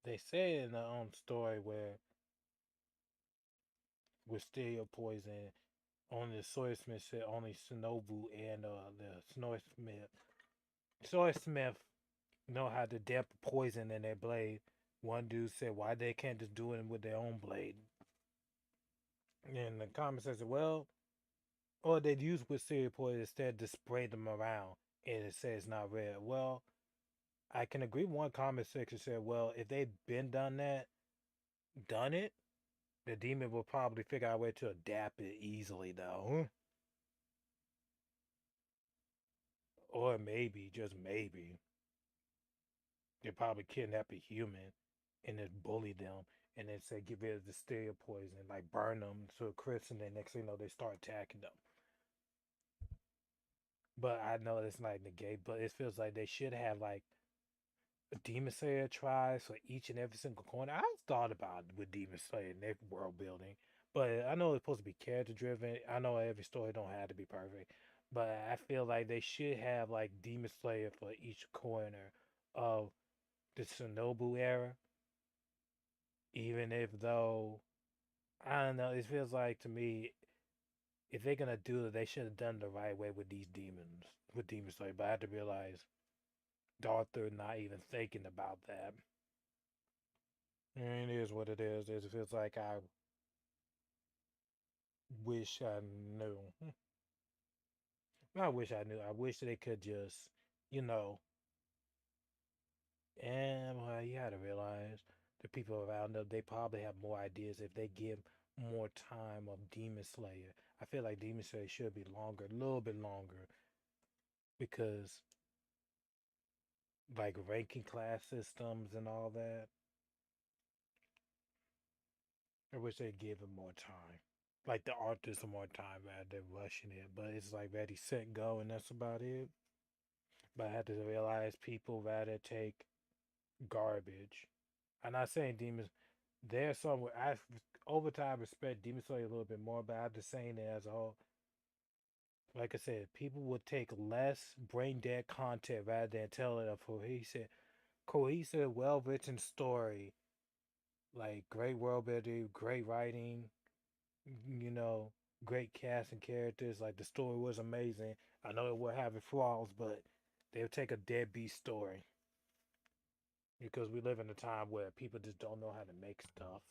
They say in the story where with stereo poison, only the swordsmith said only Shinobu and the swordsmith know how to dip poison in their blade. One dude said, why they can't just do it with their own blade? And the comment says, well, Or they'd use with cereal poison instead to spray them around and it says not red. Well, I can agree. One comment section said, well, if they'd been done it, the demon will probably figure out a way to adapt it easily, though. Or maybe, just maybe, they probably kidnap a human and then bully them and then say, get rid of the stereo poison, like burn them to a crisp, and then next thing you know, they start attacking them. But I know it's not negate, but it feels like they should have like Demon Slayer tries for each and every single corner. I thought about it with Demon Slayer and their world building, but I know it's supposed to be character driven. I know every story don't have to be perfect, but I feel like they should have like Demon Slayer for each corner of the Shinobu era. Even if though I don't know, it feels like to me if they're gonna do it, they should have done the right way with these demons with Demon Slayer. But I had to realize the author not even thinking about that. And it is what it is. It feels like I wish I knew. I wish I knew. I wish they could just, you know, and well, you gotta realize the people around them, they probably have more ideas if they give more time of Demon Slayer. I feel like Demon Slayer should be longer, a little bit longer, because like ranking class systems and all that, I wish they'd give it more time. Like the artists more time rather than rushing it. But it's like ready, set, go, and that's about it. But I had to realize people rather take garbage. I'm not saying demons. There's some I over time respect Demon Slayer a little bit more, but I'm just saying it as a whole. Like I said, people would take less brain dead content rather than tell it a cohesive, well written story, like great world building, great writing, you know, great cast and characters. Like the story was amazing. I know it will have its flaws, but they'll take a deadbeat story because we live in a time where people just don't know how to make stuff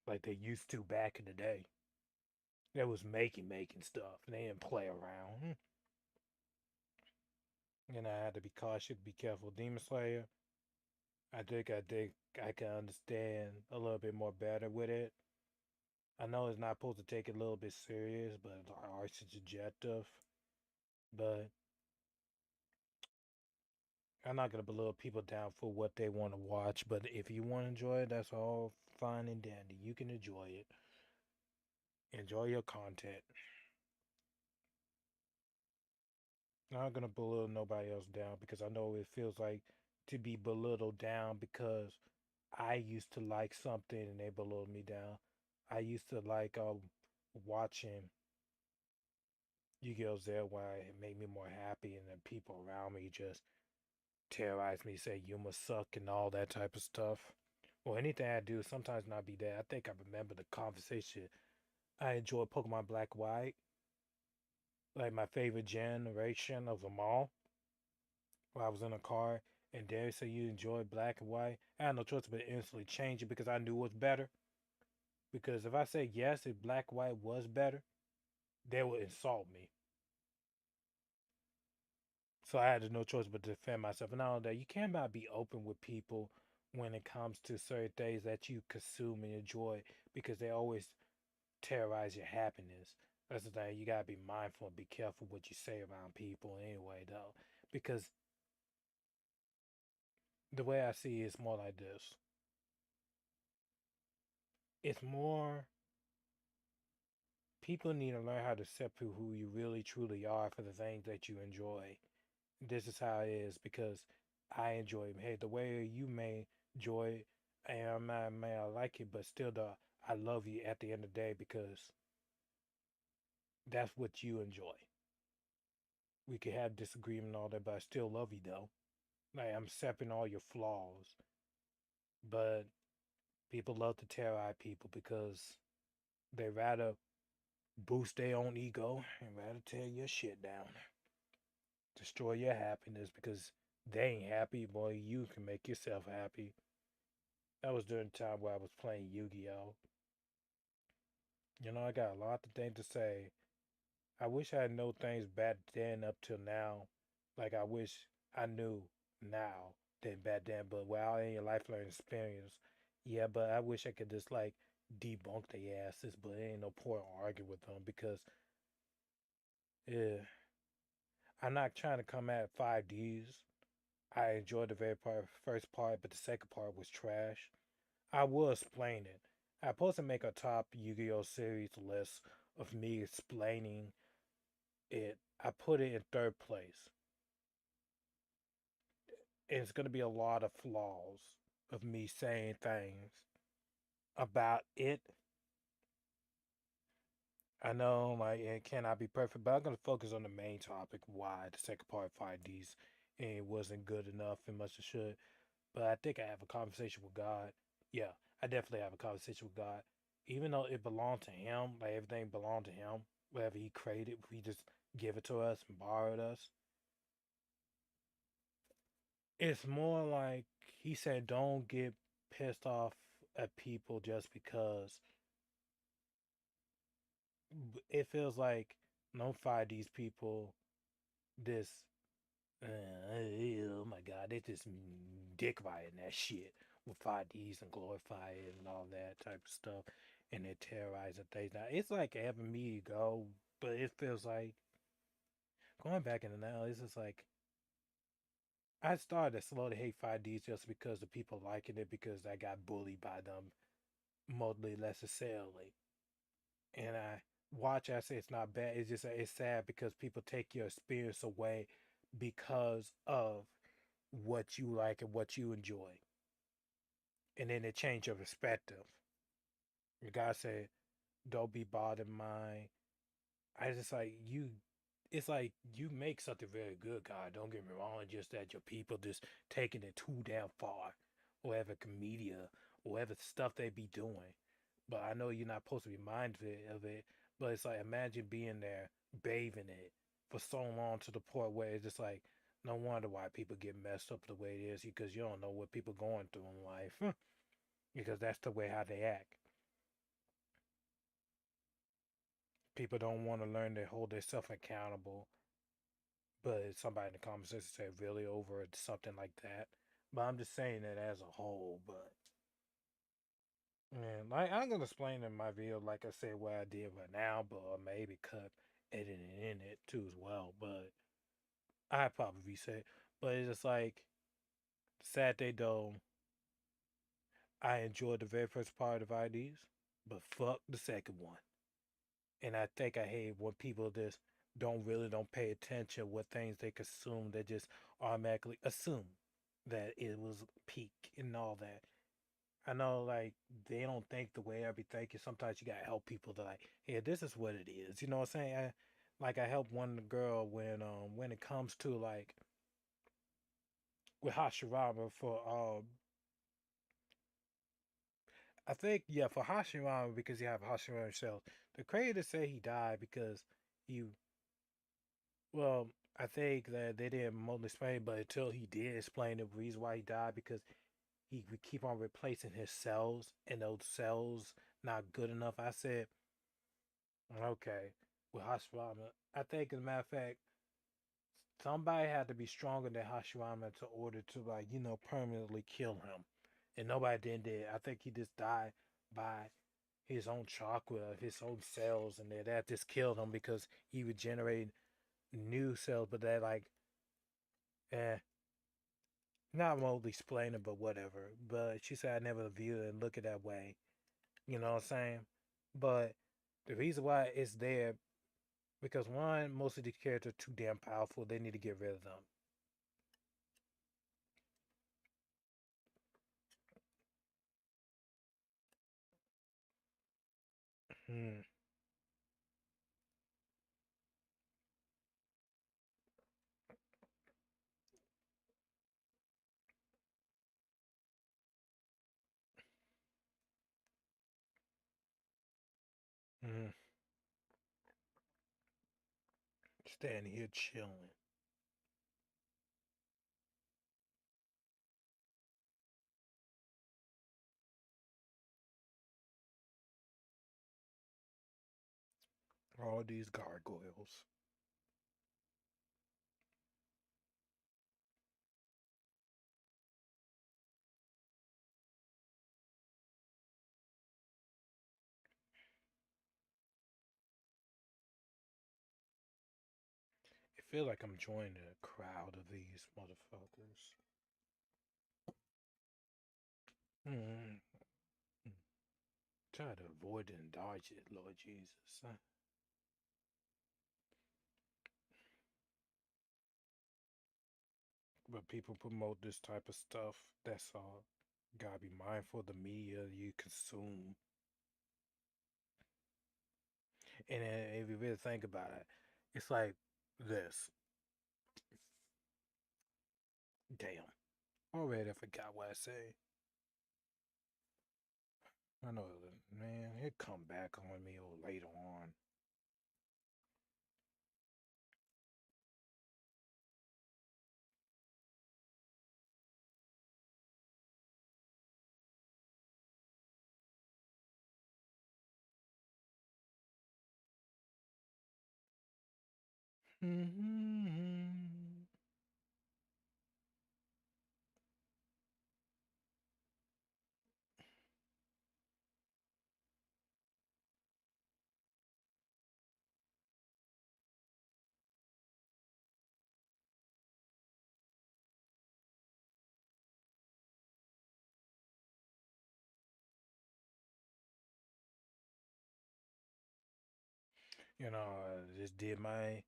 like they used to back in the day. They was making stuff and they didn't play around. And I had to be cautious, be careful. Demon Slayer, I think I can understand a little bit more better with it. I know it's not supposed to take it a little bit serious, but the art's subjective. But I'm not gonna belittle people down for what they want to watch. But if you want to enjoy it, that's all fine and dandy. You can enjoy it. Enjoy your content. I'm not gonna belittle nobody else down because I know it feels like to be belittled down because I used to like something and they belittled me down. I used to like watching Yu-Gi-Oh! Zero where it made me more happy and then people around me just terrorize me, say you must suck and all that type of stuff. Or anything I do sometimes not be that. I think I remember the conversation. I enjoy Pokemon Black White, like my favorite generation of them all. While I was in a car and Darius said you enjoy black and white, I had no choice but to instantly change it because I knew it was better. Because if I say yes, if black and white was better, they would insult me. So I had no choice but to defend myself. And all that, you cannot be open with people when it comes to certain things that you consume and enjoy because they always terrorize your happiness. That's the thing. You gotta be mindful and be careful what you say around people anyway, though. Because the way I see it is more like this. It's more people need to learn how to separate who you really truly are for the things that you enjoy. This is how it is because I enjoy it. Hey, the way you may enjoy it, and may I like it, but still, I love you at the end of the day because that's what you enjoy. We could have disagreement and all that, but I still love you though. Like I'm accepting all your flaws, but people love to terrorize people because they rather boost their own ego and rather tear your shit down. Destroy your happiness because they ain't happy, boy. You can make yourself happy. That was during the time where I was playing Yu Gi Oh! You know, I got a lot of things to say. I wish I know things back then up till now. Like I wish I knew now than back then. But while in your life learning experience, yeah. But I wish I could just like debunk their asses. But it ain't no point arguing with them because yeah, I'm not trying to come at 5Ds. I enjoyed the first part, but the second part was trash. I will explain it. I'm supposed to make a top Yu-Gi-Oh series list of me explaining it. I put it in third place. And it's going to be a lot of flaws of me saying things about it. I know, like, it cannot be perfect, but I'm going to focus on the main topic why the second part 5Ds and it wasn't good enough and much it should. But I think I have a conversation with God. Yeah, I definitely have a conversation with God. Even though it belonged to Him, like everything belonged to Him, whatever He created, He just give it to us and borrowed us. It's more like He said, don't get pissed off at people just because it feels like don't find these people this. Oh my God, they just dick riding that shit with 5Ds and glorify it and all that type of stuff, and they're terrorizing things. Now it's like having me go, but it feels like going back in the now. It's just like I started to slowly hate 5Ds just because the people liking it because I got bullied by them, mostly necessarily, and I watch. I say it's not bad. It's just it's sad because people take your experience away because of what you like and what you enjoy, and then they change your perspective. The guy said, "Don't be bothered mine." I just like you. It's like you make something very good, God. Don't get me wrong. Just that your people just taking it too damn far, whatever media, whatever stuff they be doing. But I know you're not supposed to be mindful of it. But it's like imagine being there, bathing it for so long to the point where it's just like no wonder why people get messed up the way it is because you don't know what people going through in life because that's the way how they act. People don't want to learn to hold themselves accountable. But somebody in the comments said really over something like that. But I'm just saying that as a whole. But man, like I'm gonna explain in my video, like I said, what I did right now, but maybe cut editing in it too as well. But I probably say, but it's just like Saturday though. I enjoyed the very first part of IDs, but fuck the second one. And I think I hate when people just don't pay attention what things they consume. They just automatically assume that it was peak and all that. I know like they don't think the way I be thinking. Sometimes you gotta help people to like, yeah, this is what it is. You know what I'm saying? Like I helped one girl when it comes to like with Hashirama for I think yeah for Hashirama because you have Hashirama himself. The creator said he died because he well, I think that they didn't mostly explain, but until he did explain the reason why he died, because he would keep on replacing his cells, and those cells not good enough. I said, okay, with Hashirama, I think as a matter of fact, somebody had to be stronger than Hashirama to order to like permanently kill him, and nobody did. I think he just died by his own chakra, his own cells, and that just killed him because he would generate new cells, but that like eh, not remotely explaining, but whatever. But she said I never viewed it and look it that way. You know what I'm saying? But the reason why it's there because one, most of these characters are too damn powerful. They need to get rid of them. Hmm. Hmm. Standing here chilling. All these gargoyles. It feels like I'm joining a crowd of these motherfuckers. Mm. Try to avoid and dodge it, Lord Jesus. But people promote this type of stuff. That's all. Gotta be mindful of the media you consume. And if you really think about it, it's like this. Damn. Already I forgot what I say. I know, man, he'll come back on me or later on. Mm-hmm. You know, just did my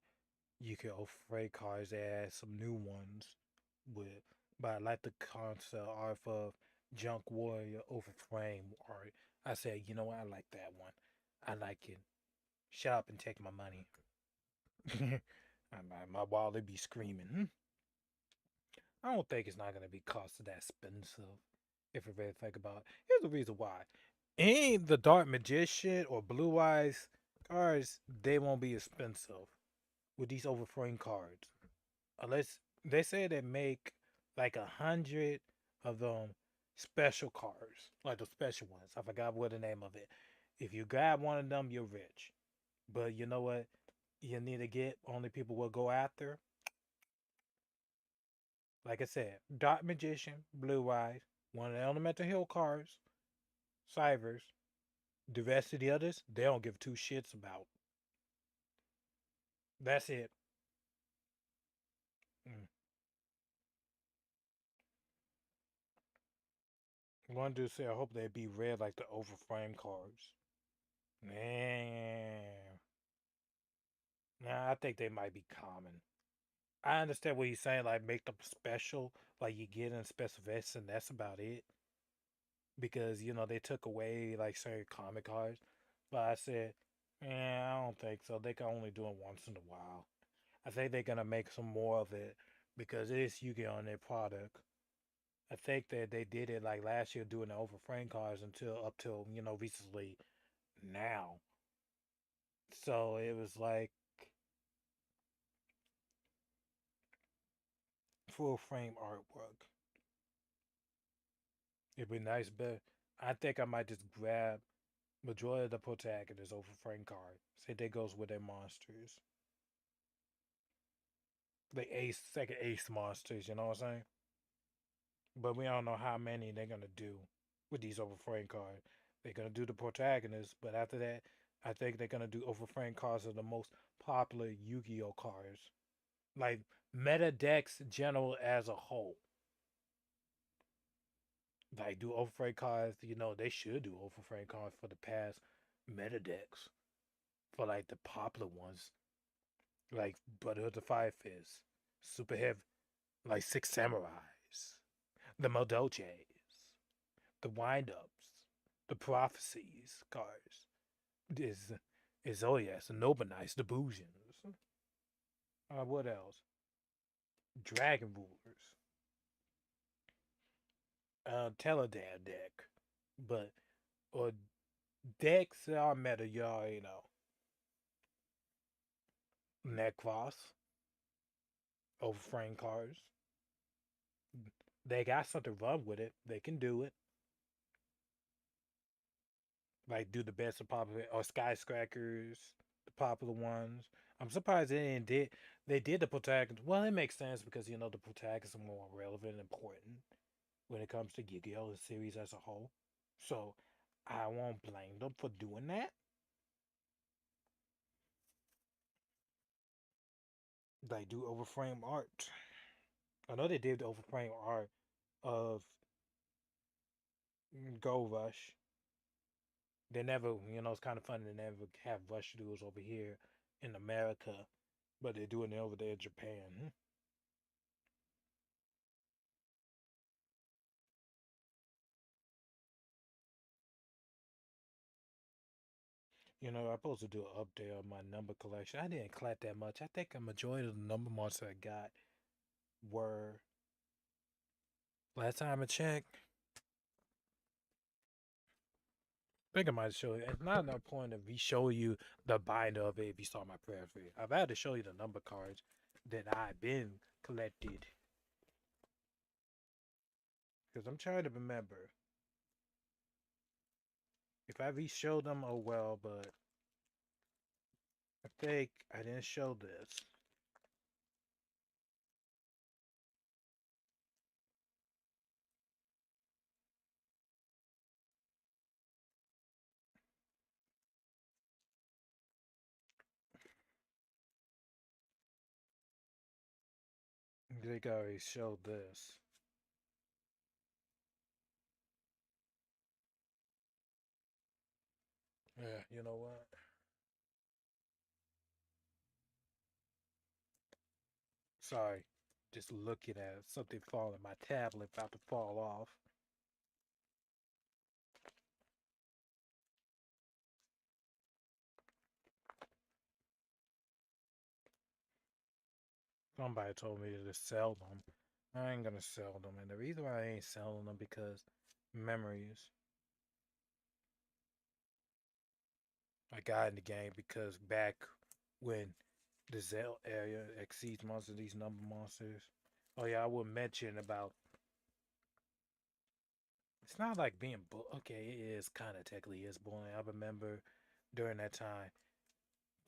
you can upgrade cars that add some new ones with, but I like the concept art of Junk Warrior over frame art. I said, you know what, I like that one. I like it. Shut up and take my money. My wallet be screaming. I don't think it's not gonna be cost that expensive. If you really think about it, here's the reason why. Ain't the Dark Magician or Blue Eyes cards? They won't be expensive with these overframe cards. Unless they say they make like 100 of them special cards, like the special ones. I forgot what the name of it. If you grab one of them, you're rich. But you know what? You need to get only people will go after. Like I said, Dark Magician, Blue Eyes, one of the Elemental Hill cards, Cybers. The rest of the others, they don't give two shits about. That's it. Mm. One dude said, I hope they be red like the overframe cards. Man. Nah, I think they might be common. I understand what he's saying, like make them special, like you get in special vests, and that's about it. Because they took away like certain comic cards. But I said, yeah, I don't think so. They can only do it once in a while. I think they're gonna make some more of it because it is Yu-Gi-Oh on their product. I think that they did it like last year doing the overframe cards until up till recently now. So it was like full frame artwork. It'd be nice, but I think I might just grab majority of the protagonists over frame card. Say that goes with their monsters. The ace second ace monsters, you know what I'm saying? But we don't know how many they're gonna do with these overframe cards. They're gonna do the protagonists, but after that, I think they're gonna do overframe cards of the most popular Yu-Gi-Oh cards, like meta decks general as a whole. Like do overframe cards, they should do overframe cards for the past meta decks for like the popular ones, like Brotherhood of Fire Fist, Super Heavy, like Six Samurais, the Modoches, the Windups, the Prophecies cards. Is oh yes, the Nobanites, the Bougians. What else? Dragon Rulers. Teledan deck. But or decks that are meta, y'all, Necros, overframe cards. They got something wrong with it. They can do it. Like do the best of popular or skyscrapers, the popular ones. I'm surprised they did the protagonist. Well, it makes sense because the protagonists are more relevant and important when it comes to Yu-Gi-Oh! The series as a whole. So I won't blame them for doing that. They do overframe art. I know they did the overframe art of Gold Rush. They never, it's kind of funny they never have Rush duels over here in America, but they're doing it over there in Japan. I'm supposed to do an update on my number collection. I didn't collect that much. I think a majority of the number monsters I got were last time I checked. I think I might show you. It's not no point of me showing you the binder of it if you saw my prayer video. I've had to show you the number cards that I've been collected because I'm trying to remember if I re-showed them. Oh well, but I think I didn't show this. I think I already showed this. Yeah, you know what? Sorry, just looking at something falling. My tablet about to fall off. Somebody told me to sell them. I ain't gonna sell them, and the reason why I ain't selling them because memories. I got in the game because back when the Zell area exceeds most of these number monsters. Oh yeah, I would mention about. It's not like being okay. It is kind of technically is bullying. I remember during that time.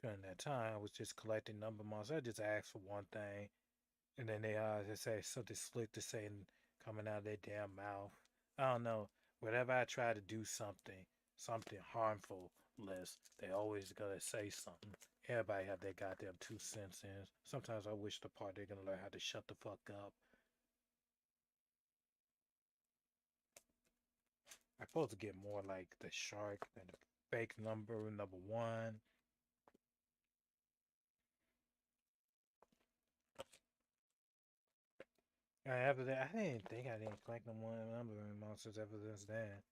During that time, I was just collecting number monsters. I just asked for one thing, and then they just say something slick to say and coming out of their damn mouth. I don't know. Whenever I try to do something harmful, less they always gotta say something. Everybody have their goddamn 2 cents in. Sometimes I wish the part they're gonna learn how to shut the fuck up. I'm supposed to get more like the shark than the fake number one. After that, I didn't collect no more number monsters ever since then.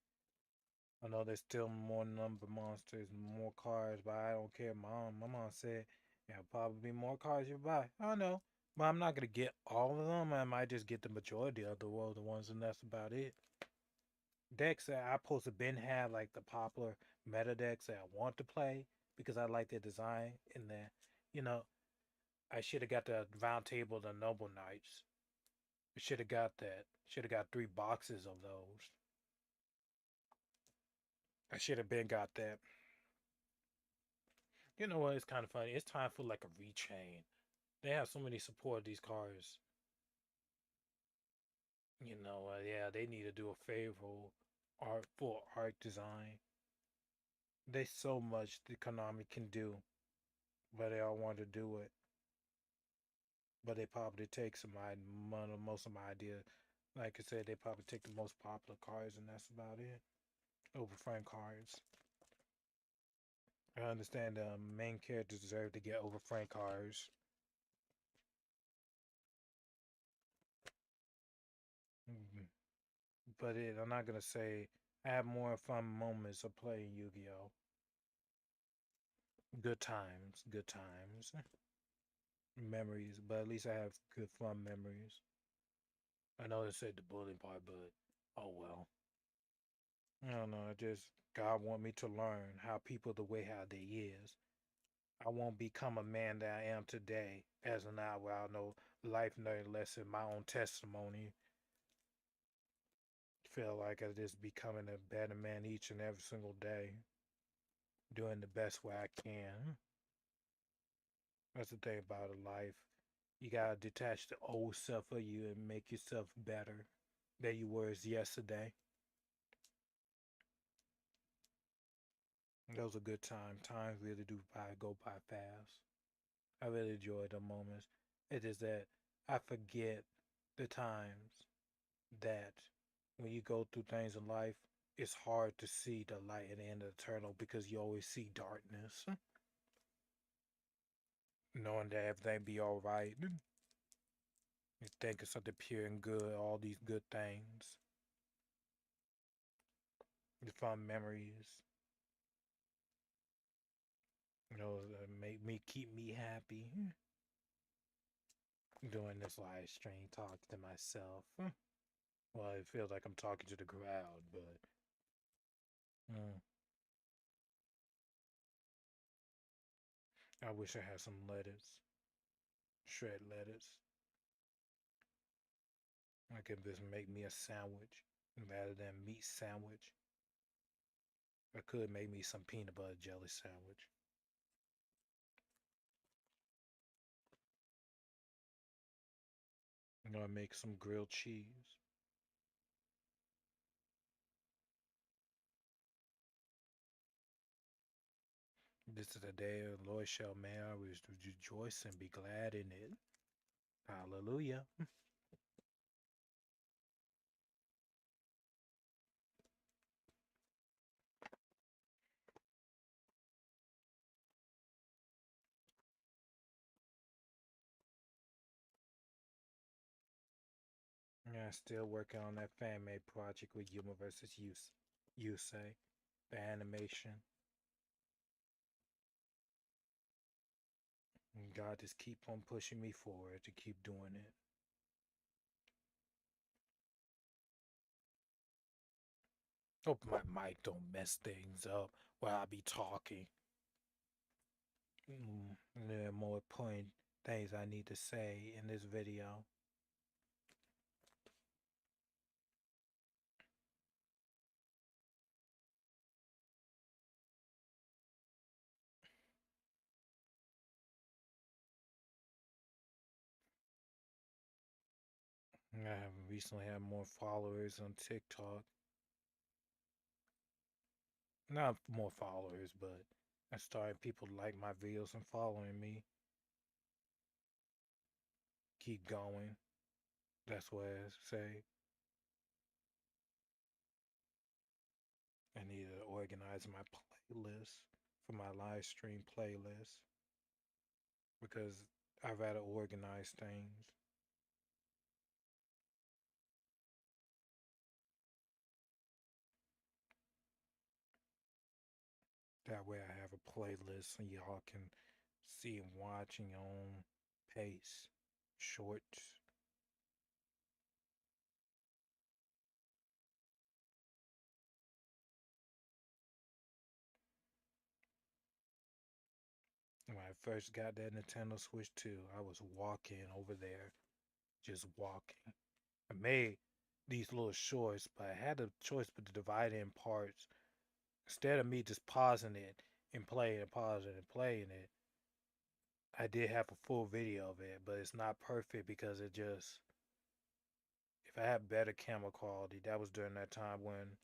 I know there's still more number monsters, more cards, but I don't care. My mom said, "Yeah, probably be more cards you buy." I know, but I'm not gonna get all of them. I might just get the majority of the world, the ones, and that's about it. Decks that I supposed to been have like the popular meta decks that I want to play because I like their design and you know, I should have got the round table, the noble knights. I should have got that. Should have got 3 boxes of those. I should have been got that. You know what? It's kind of funny. It's time for like a rechain. They have so many support of these cars. Yeah, they need to do a favorable art for art design. There's so much the Konami can do, but they all want to do it. But they probably take most of my ideas. Like I said, they probably take the most popular cars, and that's about it. Overframe cards. I understand the main characters deserve to get overframe cards. Mhm. But I'm not gonna say I have more fun moments of playing Yu-Gi-Oh. Good times, memories. But at least I have good fun memories. I know they said the bullying part, but oh well. I don't know. I just God want me to learn how people the way how they is. I won't become a man that I am today as an hour. I know life learning lesson, my own testimony. Feel like I just becoming a better man each and every single day, doing the best way I can. That's the thing about a life. You gotta detach the old self of you and make yourself better than you were yesterday. Those are good times. Times really do go by fast. I really enjoy the moments. It is that I forget the times that when you go through things in life, it's hard to see the light at the end of the tunnel because you always see darkness. Knowing that everything be all right, you think of something pure and good, all these good things, the fun memories, that make me keep me happy. Doing this live stream, talking to myself. Well, it feels like I'm talking to the crowd, but mm, I wish I had some lettuce, shred lettuce. I could just make me a sandwich rather than meat sandwich. I could make me some peanut butter jelly sandwich. I make some grilled cheese. This is the day the Lord shall make. I will rejoice and be glad in it. Hallelujah. Yeah, still working on that fan made project with Universes You say the animation. And God just keep on pushing me forward to keep doing it. Hope my mic don't mess things up while I be talking. There are more important things I need to say in this video. I have recently had more followers on TikTok. Not more followers, but I started people like my videos and following me. Keep going. That's what I say. I need to organize my playlist for my live stream playlist because I'd rather organize things. That way I have a playlist and y'all can see and watch in your own pace. Shorts. When I first got that Nintendo Switch 2, I was walking over there, just walking. I made these little shorts, but I had a choice but to divide it in parts. Instead of me just pausing it and playing and pausing and playing it, I did have a full video of it, but it's not perfect because it just, if I had better camera quality, that was during that time when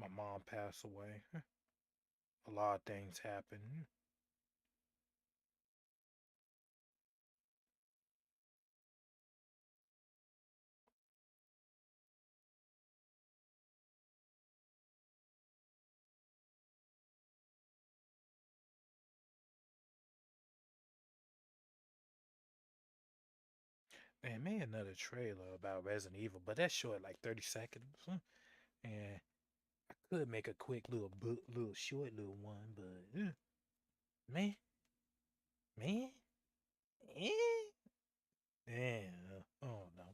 my mom passed away. A lot of things happened. They made another trailer about Resident Evil, but that's short, like 30 seconds. And I could make a quick little short little one, but man, man, eh, yeah, oh no.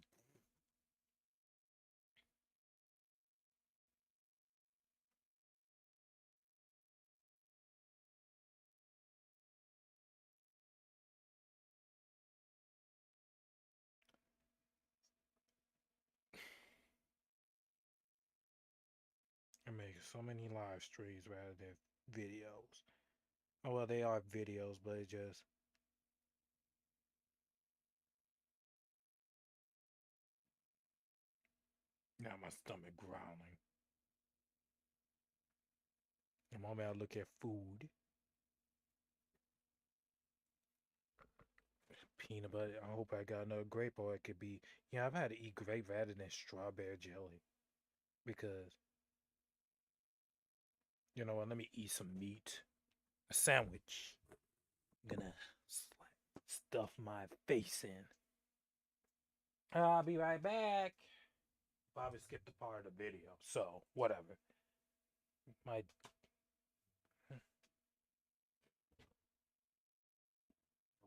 I make so many live streams rather than videos. Oh, well, they are videos, but it just Now my stomach growling. The moment I look at food, peanut butter. I hope I got another grape, or it could be. Yeah, I've had to eat grape rather than strawberry jelly because you know what? Let me eat some meat. A sandwich. I'm gonna stuff my face in. I'll be right back. Bobby skipped a part of the video, so whatever. My I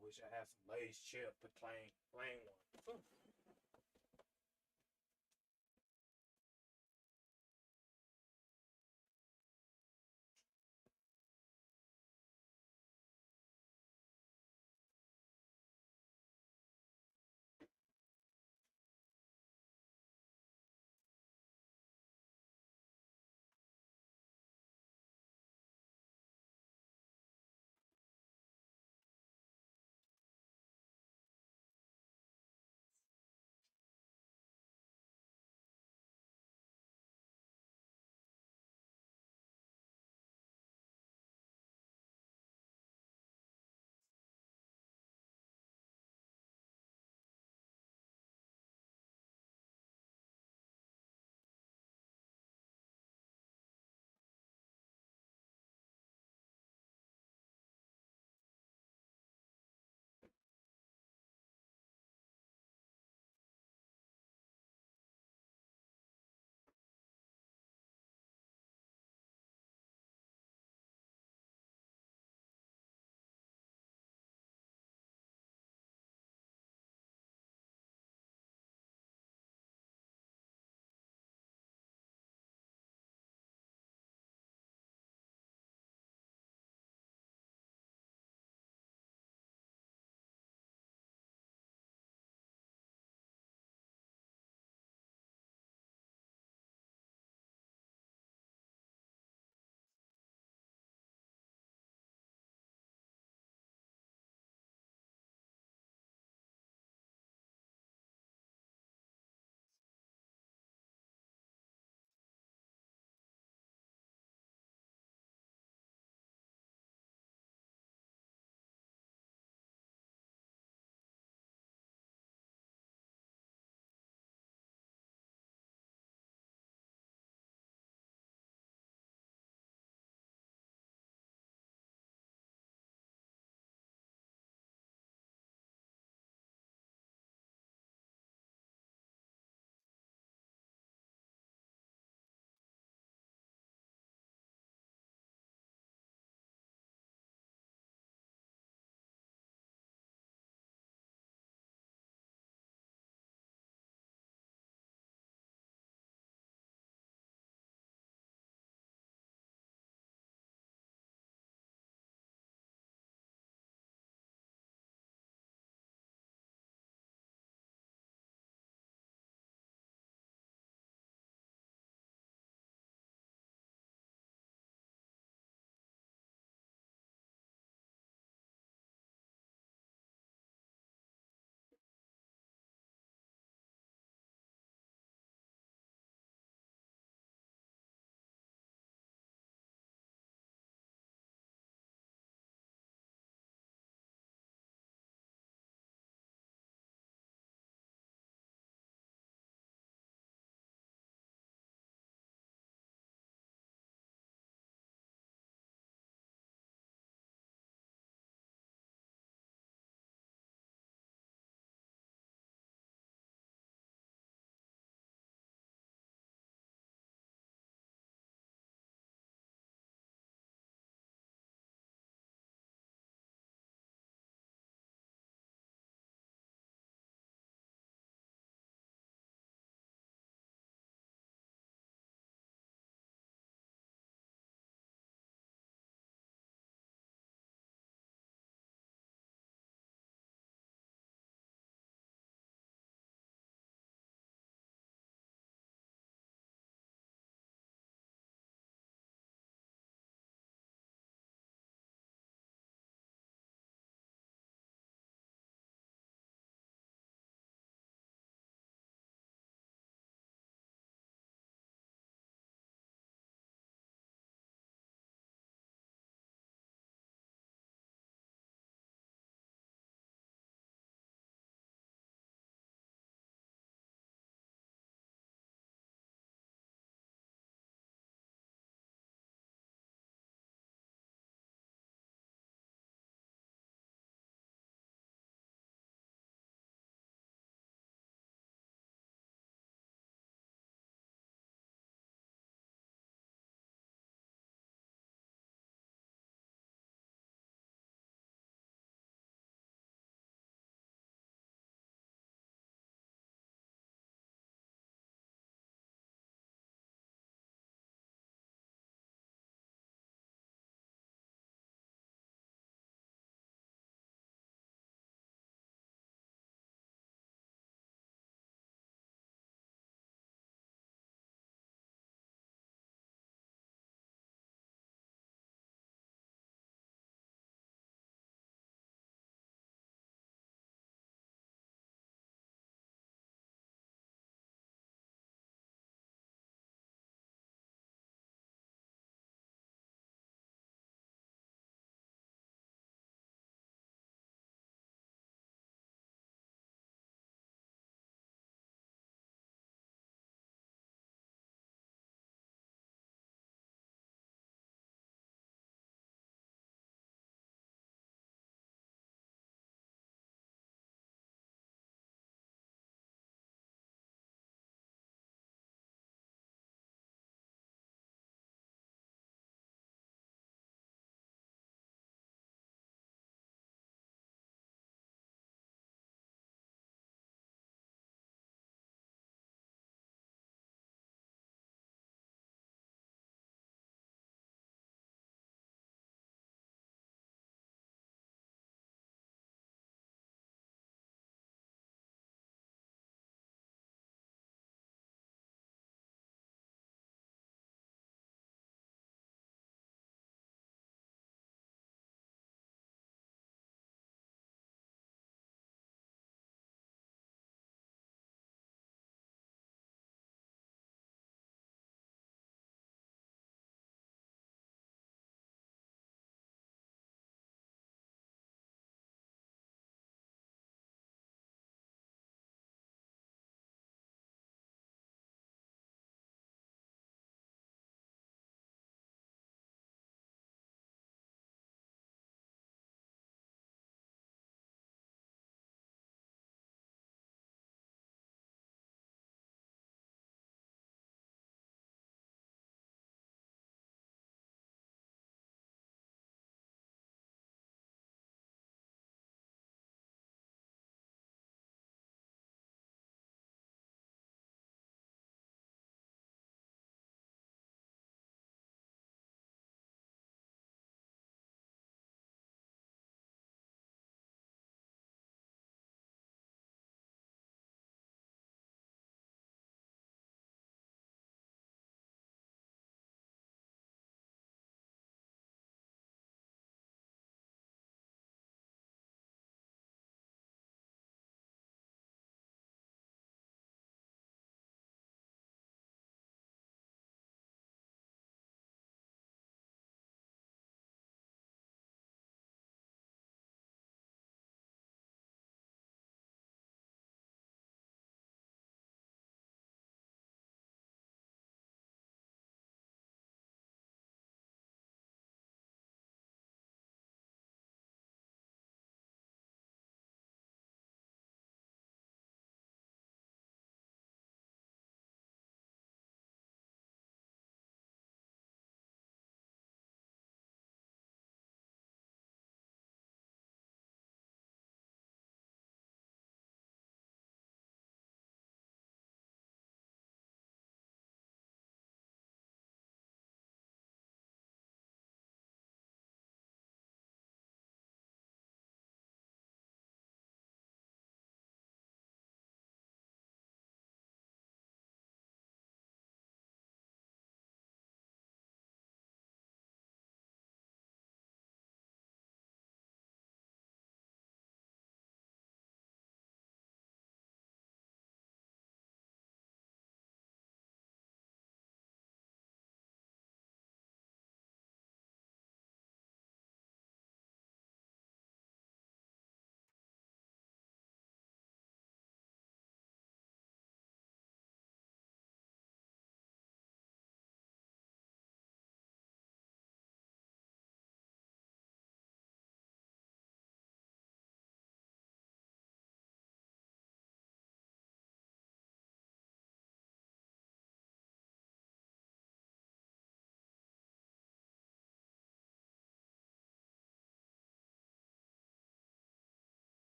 wish I had some Lay's chip, the plain one.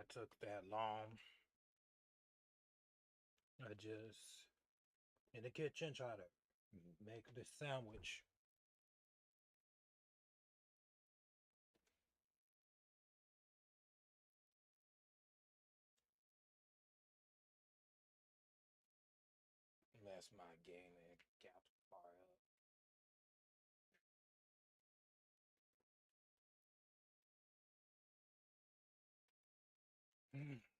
that took that long. I just in the kitchen try to make the sandwich. That's my gaming caps fire up.